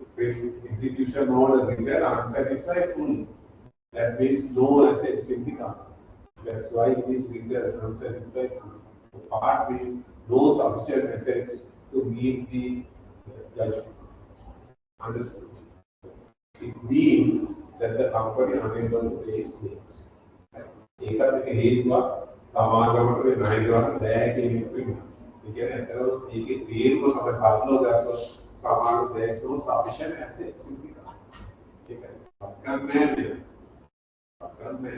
execution order written unsatisfied fully. That means no assets in the company. That's why it is written as unsatisfied fully. Part means no sufficient assets to meet the judgment. Understood? It means that the company unable to pay its claims. ඒකත් එක හේතුවක් සමාගමකට ණයගාන බෑ කියන එක වෙනවා. ඒ කියන්නේ අතන ඒකේ තේරුම තමයි සාධනෝ ගත්තොත් සමාගම there is no sufficient assets in the company. ඒකයි. පක්කන්නේ. පක්කන්නේ.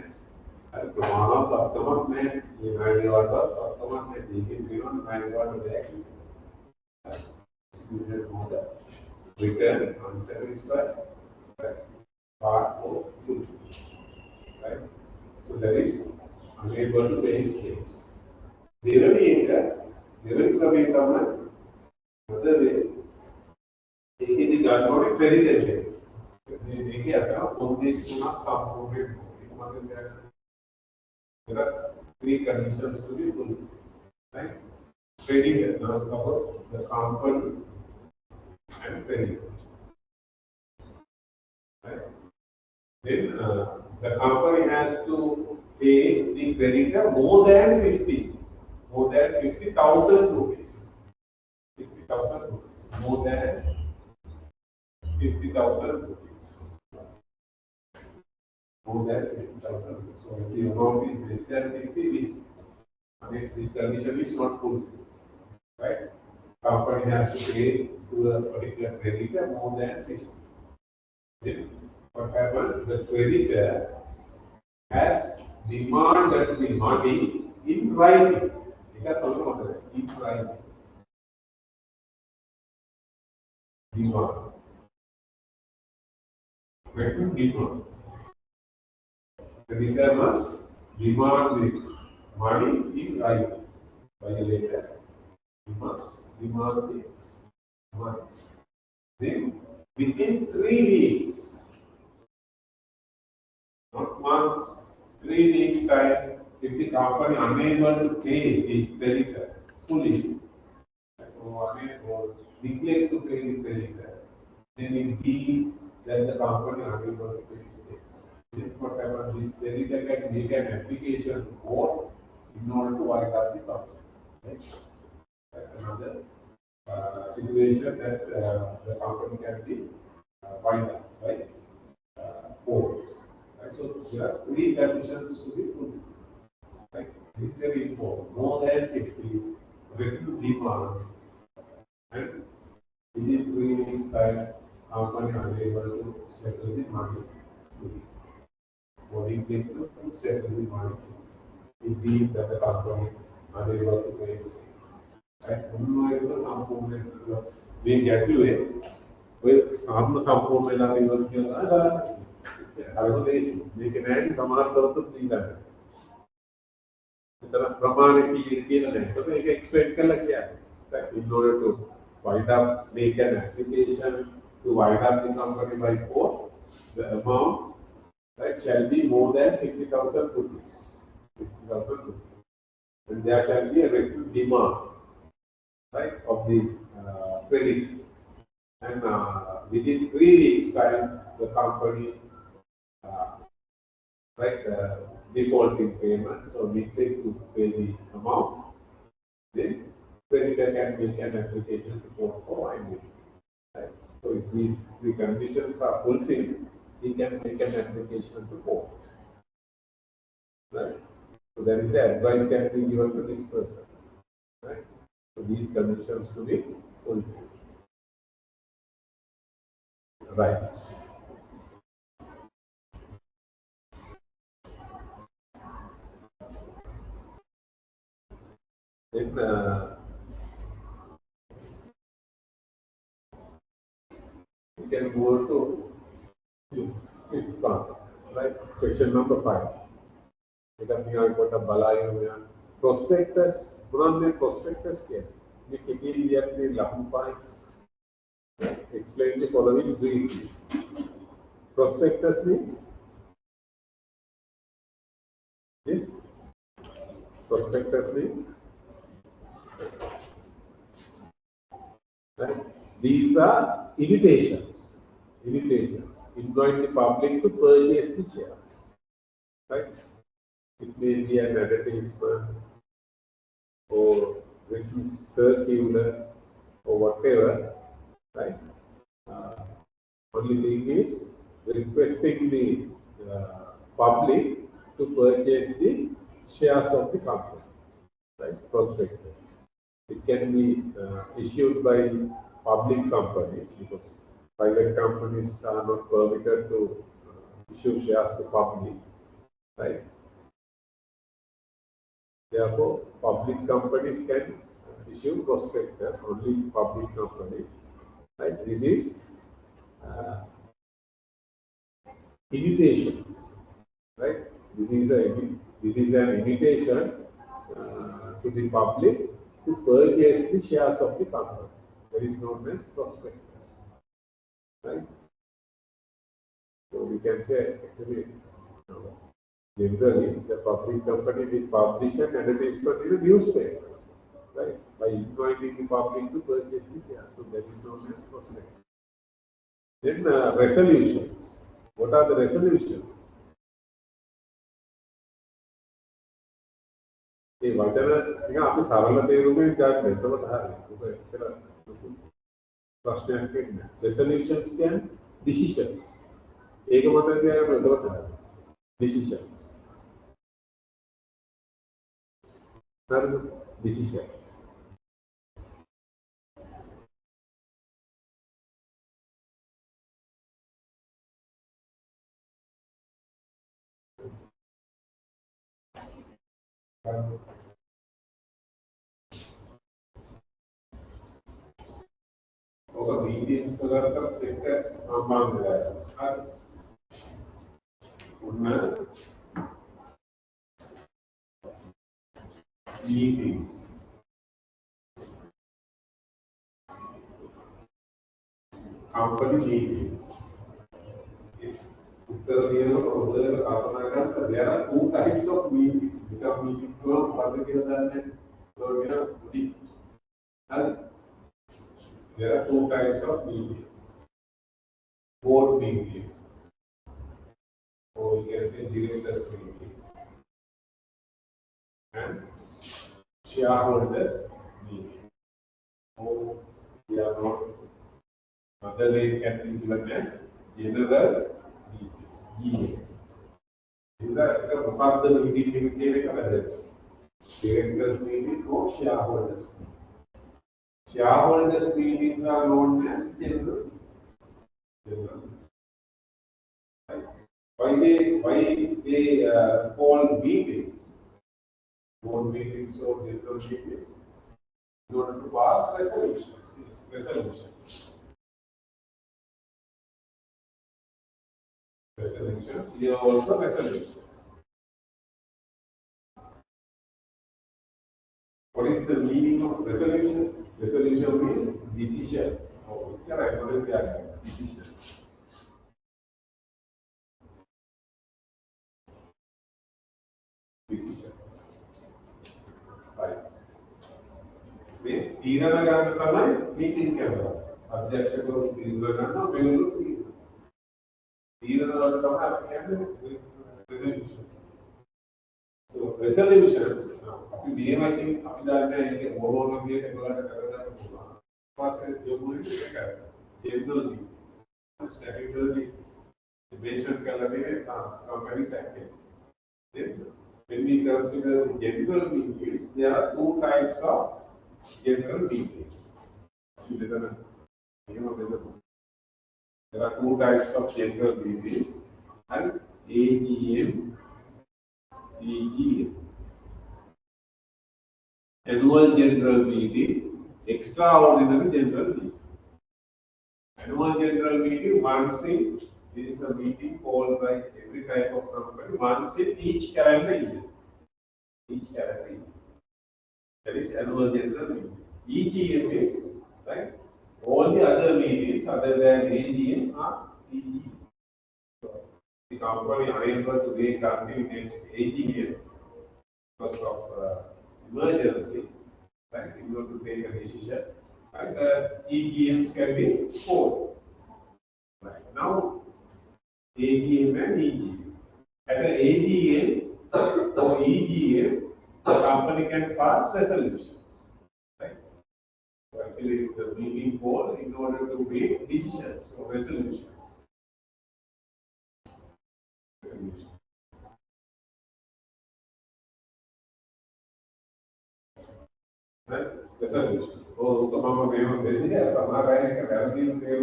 අර ප්‍රමාණවත් පක්කමක් නෑ. මේ ණයගානට පක්කමක් නෑ. ඒකේ තියෙනවා ණයගාන බෑ කියන එක. Student order return unsatisfied, right? Part or full, right? So that is unable to pay his claims. දෙවෙනි ක්‍රමය තමයි මොකද ඒකෙදි ගන්න ඕනේ ක්‍රෙඩිට් එක. මේකේ අතන පොන්දේස් තුනක් සම්පූර්ණ වෙනවා. ඒක මම දැන් there are three conditions to be fulfilled, right? Credit, now suppose the company and credit, right? Then the company has to pay the creditor more than 50,000 rupees. 50,000 rupees. More than 50,000 rupees. More than 50,000 rupees. So if the amount is less than 50, this condition is not fulfilled. Right? Company has to pay to a particular creditor more than 50. Then what happens? The creditor has demanded the money in writing. In writing. Demand. Written demand. Creditor must demand the money in writing by a letter. You must demand the money. Then within 3 weeks, not months, 3 weeks time, if the company unable to pay the creditor fully, or neglect to pay the creditor, then it deemed that the company unable to pay its debts. Then what happens? This creditor can make an application to court in order to wind up the company. Right? Another situation that the company can be wind up by court. Right? So there are 3 conditions to be fulfilled. Right? This is very important. More than 50 written demand, and within 3 weeks time, company unable to settle the money fully. According to settle the money fully. It means that the company unable to pay its මේ ගැටලුවේ ඔය සාම සම්පූර්ණ වෙලා ඉවර කියලා හරිම ලේසි. මේක නෑනේ සමහර තොරතුරු දීලා. ඒතර ප්‍රමාණය කියලා නෑ. ඒක මේක එක්ස්පෙක්ට් කරලා කියන්නේ. In order to wind up, make an application to wind up the company by court, the amount, right, shall be more than 50,000 rupees. 50,000 rupees. And there shall be a written demand, right, of the credit, and within 3 weeks time the company right, defaulting payment, so we need to pay the amount. Then creditor can make an application to court for winding. Right? So if these three conditions are fulfilled, he can make an application to court. Right? So that is the advice can be given to this person. Right? So these conditions to be fulfilled. Right. Then we can go to fifth part. Right? Question number 5. Prospectus, prospectus here. Explain the following briefly. Prospectus means? Yes? Prospectus means? Right? These are invitations. Invitations. Invite the public to purchase the shares. Right? It may be an advertisement or written circular or whatever. Right? Only thing is requesting the public to purchase the shares of the company, right? Prospectus. It can be issued by public companies because private companies are not permitted to issue shares to public, right? Therefore, public companies can issue prospectus, only public companies, right? This is invitation, right? This is an invitation to the public to purchase the shares of the company. That is known as prospectus, right? So we can say actually, generally the public company will publish an advertisement in a newspaper, right? By inviting the public to purchase the shares. So that is known as prospectus. Then resolutions. What are the resolutions? ඒ වචන නිකන් අපි සරල තේරුමෙන් ගන්න. එතකොට හරි. ඔබ එක්කලා ප්‍රශ්නයක් වෙන්නේ. Resolutions කියන්නේ decisions. ඒක මතක තියාගන්න එතකොට හරි. Decisions. හරිද? Decisions. ඔබ meetings වලට එක්ක සම්බන්ධ වෙලා. හරි. ඔන්න meetings. Company meetings. There are two types of meetings. Because meeting from there are two types of meetings. Board meetings, or you can say directors meeting, and shareholders meeting. Or they are not. Other way can be given as general meetings. GA. These are the meeting directors meeting or shareholders meeting. Shareholders meetings are known as general. Right? Why they call meetings, board meetings or general meetings, in order to pass resolutions. Yes, resolutions. Resolutions. Here also resolutions. What is the meaning of resolution? Resolution means decisions. Oh, correct. What is the idea? Decision. Decisions. Right. මේ තීරණ ගන්න තමයි meeting කරනවා. අධ්‍යක්ෂකවරු තීරණ ගන්නවා, මෙවලු තීරණ. resolutions. So resolutions, we might think overall statutory mentioned companies active. Then, when we consider general meetings, there are two types of general meetings. There are two types of general meetings and AGM, EGM. Annual general meeting, extraordinary general meeting. Annual general meeting once in, this is the meeting called by every type of company once in each calendar year. Each calendar year. That is annual general meeting. EGM is right. All the other meetings other than AGM are EGM. So the company unable to make until next AGM because of emergency, right? In order to take a decision, and EGMs can be called. Right now, AGM and EGM. At an AGM or EGM, the company can pass resolutions. Right? So actually, the meeting called in order to make decisions or resolutions. Right? Resolutions. Oh, Colombo may have been there, but not I can have been there.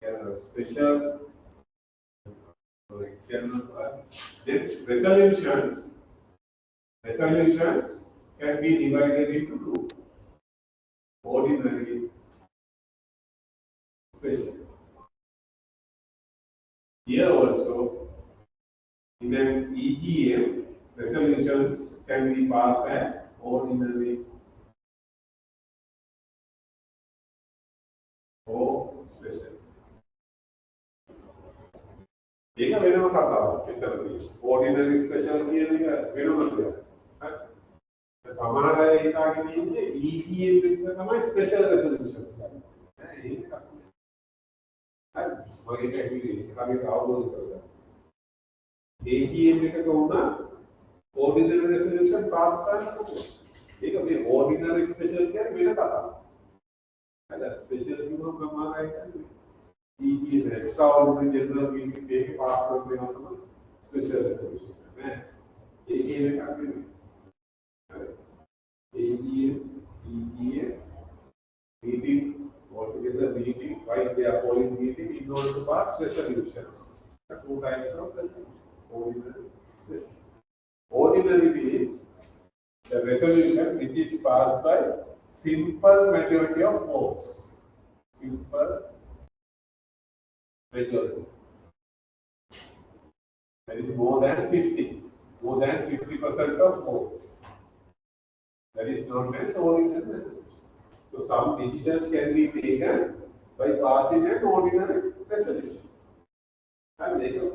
And special then resolutions can be divided into two: ordinary, special. Here also, in an EGM, resolutions can be passed as ordinary or special. ඒක වෙනම කතාවක්. විතරයි. Ordinary special කියන එක වෙනම දෙයක්. සමහර අය හිතාගෙන ඉන්නේ EGM එක තමයි special resolutions ගන්න. ඒක හරි. මගේ කැවිලි හරියට අවබෝධ කරගන්න. AGM එකක වුණා ordinary resolution pass කරන්න. ඒක මේ ordinary special කියන්නේ වෙන කතාවක්. හරි. special කියනවා සමහර අය කියන්නේ EGM extraordinary general meeting එක pass කරන වෙනවා තමයි special resolution. නේ. AGM එකක් නෙමෙයි. හරි. AGM, EGM, meeting, altogether meeting, right? They are calling meeting in order to pass resolutions. The two types of resolution, ordinary, special. Ordinary means the resolution which is passed by simple majority of votes. Simple majority. That is more than 50. More than 50% of votes. That is known as ordinary resolution. So some decisions can be taken by passing an ordinary resolution. And later,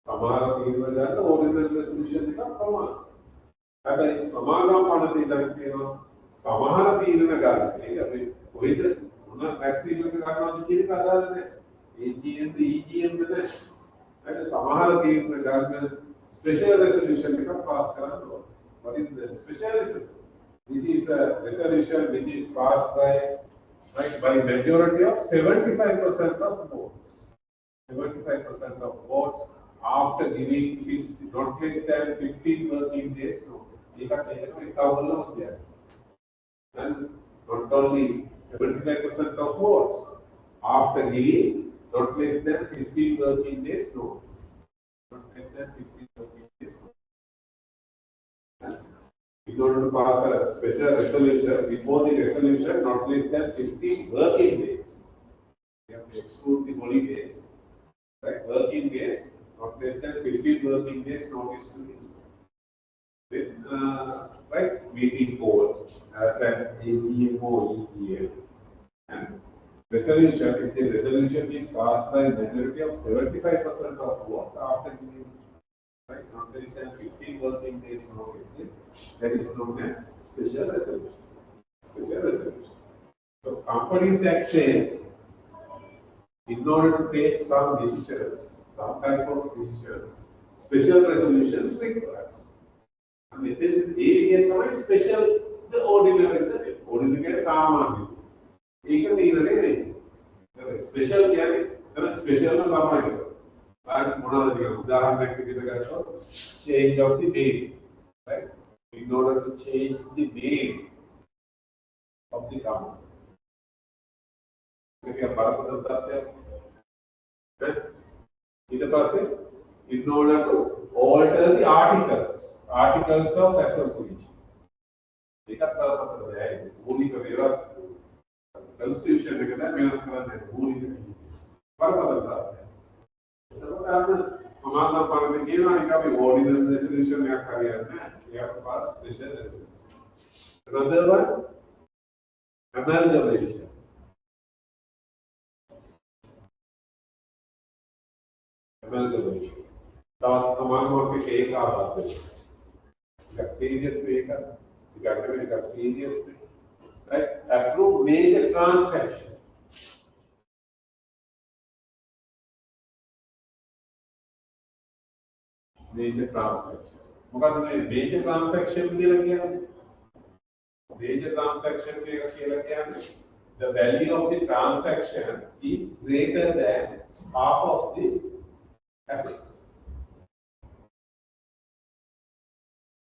සමහර තීරණ ගන්න ordinary resolution එකක් තමයි. හැබැයි සමාගම් පනතේ දැන් කියනවා සමහර තීරණ ගන්න. ඒක අපි කොහෙද මොන වැක්සින් එක ගන්නවද කියන එක අදාළ නැහැ. AGM EGM ද නැහැ. ඒක සමහර තීරණ ගන්න special resolution එකක් pass කරන්න ඕන. What is the special resolution? This is a resolution which is passed by majority of 75% of votes. 75% of votes after giving 50, not less than 15 working days notice. And not only 75% of votes after giving not less than 15 working days notice. Not less than 15 working days notice. In order to pass a special resolution, before the resolution, not less than 15 working days. We have to exclude the holidays. Right? Working days, not less than 15 working days notice to be. Then, right, meeting forward as an AGM or EGM. And resolution, if the resolution is passed by a majority of 75% of votes after giving, right, not less than 15 working days notice, that is known as special resolution. Special resolution. So, Companies Act says in order to take some decisions, some type of decisions, special resolutions requires. And within the area, special, the ordinary, ordinary सामान्य. एक नहीं रहे, special क्या है? Special ना सामान्य. And one other उदाहरण के लिए तो change of the name, right? In order to change the name of the company. क्या बात बताते हैं? इधर पास है, in order to alter the articles of association. एक आता है भूमि का व्यवस्था, constitution में कहता है व्यवस्था में भूमि का पर बदलता है. तो हमारा पार्टी के ना इनका भी ordinary resolution में आता है ना, ये आपके पास special resolution. Another one, amalgamation. Amalgamation. तो हमारे वहाँ पे एक आवाज़ है. इधर serious में एक है, इधर में इधर serious में, right? Approve major transaction. Major transaction. मगर तुम्हें major transaction में लग गया. Major transaction में लग गया. The value of the transaction is greater than half of the assets.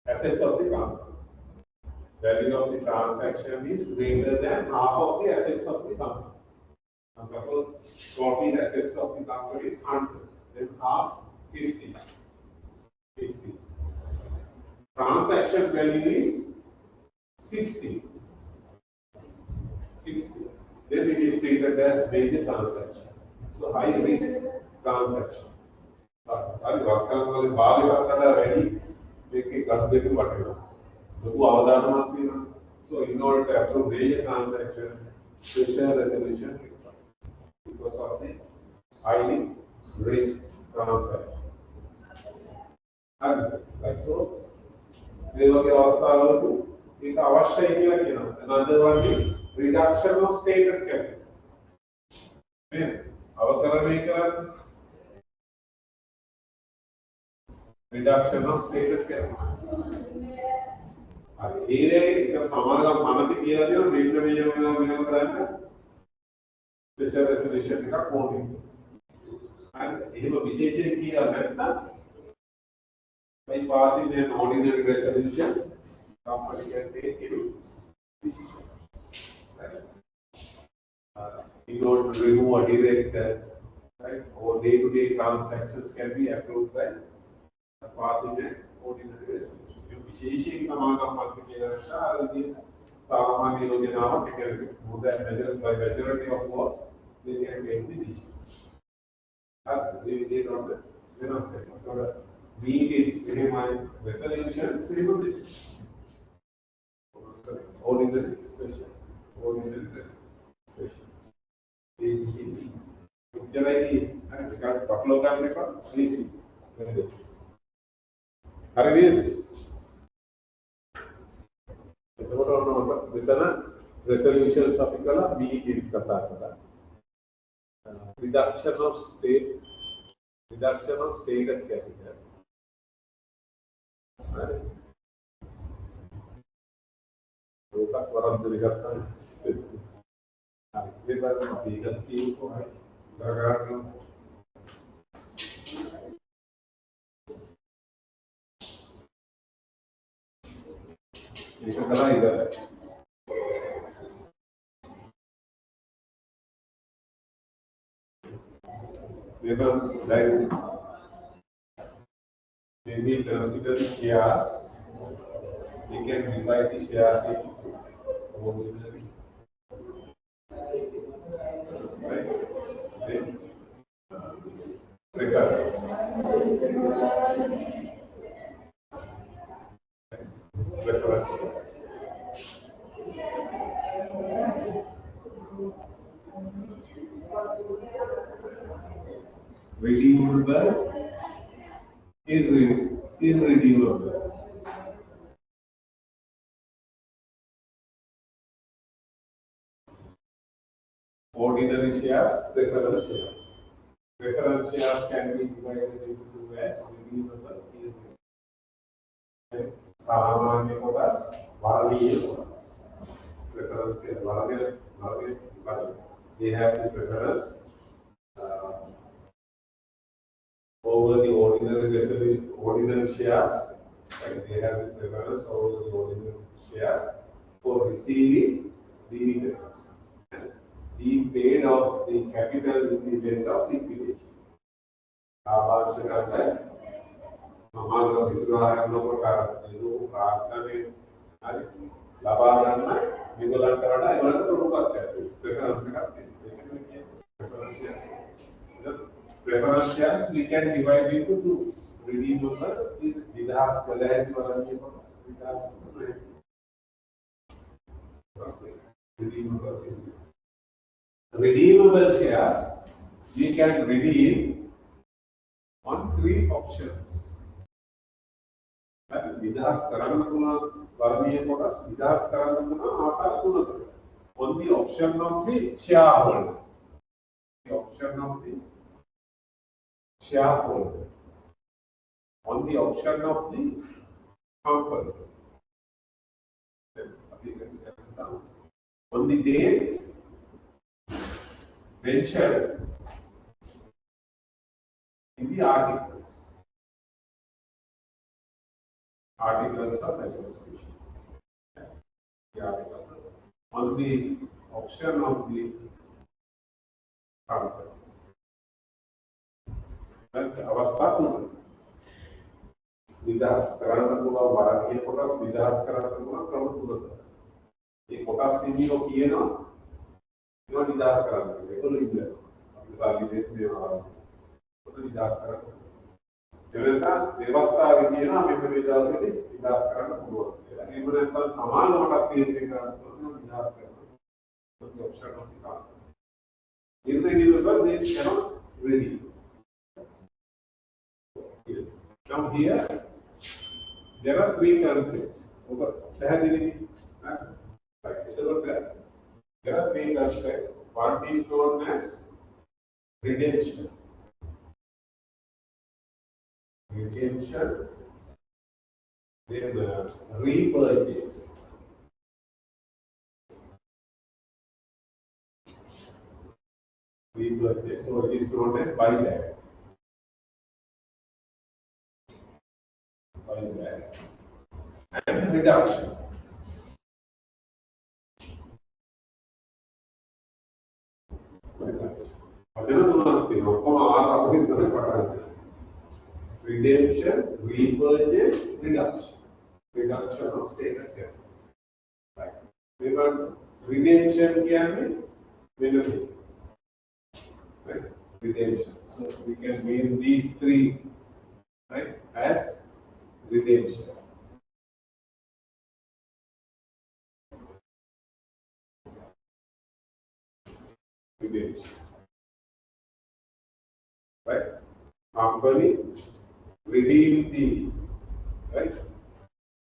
Assets of the company. Value of the transaction is greater than half of the assets of the company. Now suppose total assets of the company is 100, then half 50. 50. Transaction value is 60. 60. Then it is treated as major transaction. So high risk transaction. Ready? So in order to approve major transaction, special resolution required because of the high risk transaction. And like so, another one is reduction of stated capital. Reduction of stated capital. Here, जब समाधान मानते किया जाए और data में जब मिला कराएंगे, special resolution का कोड and ये वो विशेष किया है ना, by passing an ordinary resolution, company can take any decision, right? In order to remove a director, right, or day-to-day transactions can be approved by passing an ordinary resolution. विशेषी समाधान मानते किया जाता है, सामान्य योजनाओं के लिए मुद्दा measured by majority of votes, they can make the decision. They don't need its resolutions, they will be ordinary special, ordinary special. Because couple of them easy. With the resolutions of the meet its reduction of stated capital. Maybe consider the shares. We can divide the shares in ordinary. Right? Then recurrence. Recurrence shares. Redeemable, irredeemable. ordinary shares, preference shares. Preference shares can be divided into two as redeemable, irredeemable. सामान्य कोटास, वारणीय कोटास. Preference share, वारणीय, they have the preference over the ordinary shares. Like they have the preference over the ordinary shares for receiving dividends and being paid off the capital in the event of liquidation. සමාජ විශ්වාසය නොකොට ඒක ප්‍රාර්ථනාවේ හරි ලබා ගන්න මේගොල්ලන්ට වඩා ඒගොල්ලන්ට ප්‍රමුඛත්වයක් තියෙනවා. ප්‍රෙෆරන්ස් එකක් තියෙනවා. ඒක කියන්නේ preference shares we can divide into two. Redeemable, නිදහස් කළ හැකි වරණිය කොට නිදහස් කළ හැකි. Redeemable shares we can redeem on three options. නිදහස් කරන්න පුළුවන් වර්ණීය කොටස් නිදහස් කරන්න පුළුවන් ආකාර තුනකට. On the option of the shareholder. The option of the shareholder. On the option of the company. On the date mentioned in the articles. Articles of association. The articles on the option of the company. That avastha two. Nidahas कराना पूरा वारणीय quotas Nidahas कराना पूरा क्रम पूरा ये quotas नहीं हो किए ना ये निदास कराना देखो लिंग है अपने साली देश में हमारा तो निदास कराना व्यवस्था विधि ना हमें निदास से निदास कराना पूरा ये बोले तो समान होता है ये कराना तो निदास कराना तो ऑप्शन होता है irredeemable they cannot redeem. Yes. Now here there are three concepts. There are three concepts. One is known as redemption. Redemption, then repurchase. Repurchase, so it is known as buyback. And reduction. Redemption, repurchase, reduction. Reduction of stated capital. Right. Because redemption can be benefit. Right? Redemption. So we can name these three, right, as redemption. Redemption. Right? Company redeem the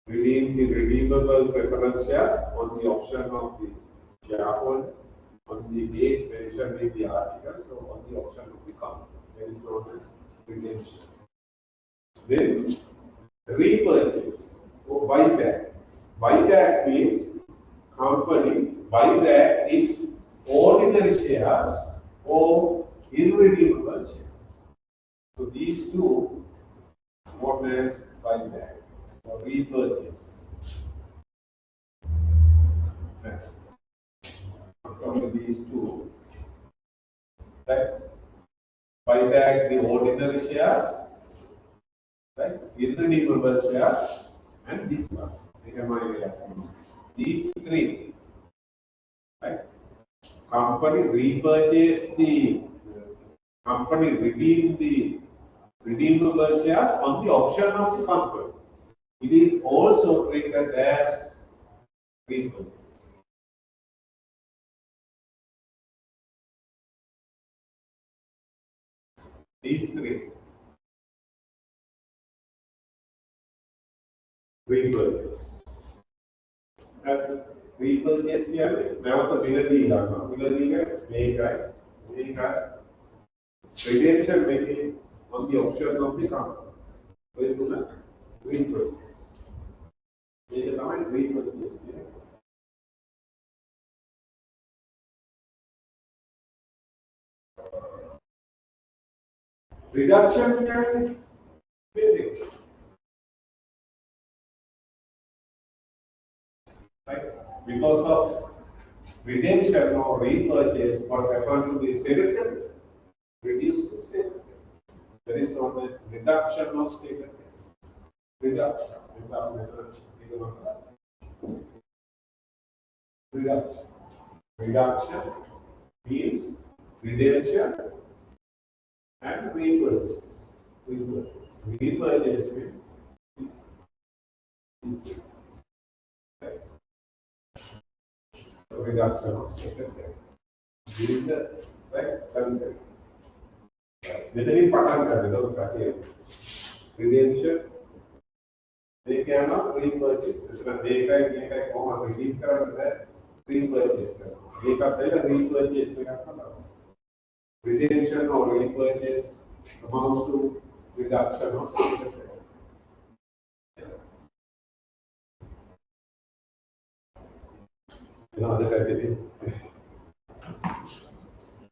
redeemable preference shares on the option of the shareholder on the date mentioned in the article, so on the option of the company. That is known as redemption. Then repurchase or buyback. Buyback means company buy back its ordinary shares or irredeemable shares. So these two known as buyback or repurchase. From these two, right? Buy back the ordinary shares, right? Irredeemable shares, and this one. These three, right? Company repurchase the company redeem the redeemable shares on the option of the company. It is also treated as repurchase. These three. Repurchase. repurchase කියන්නේ නැවත මිලදී ගන්නවා. මිලදී මේකයි. මේකයි. Redemption making on the option of the company. ඔය තුන repurchase. මේක තමයි repurchase කියන්නේ. Reduction කියන්නේ right? Because of redemption or repurchase, what happened to the stated capital? Reduce the stated capital. That is known as reduction of stated capital. Reduction. Reduction. Reduction means redemption and repurchase. Repurchase. Repurchase means this. Right? Reduction of stated capital. This is the right concept. මෙතනින් පටන් ගන්න එතකොට කටිය. Redemption they cannot repurchase. එතන මේකයි කොහොමද redeem කරන්නේ? Repurchase කරනවා. මේකත් එක repurchase එකක් තමයි. Redemption or repurchase amounts to reduction of stated capital. Another category.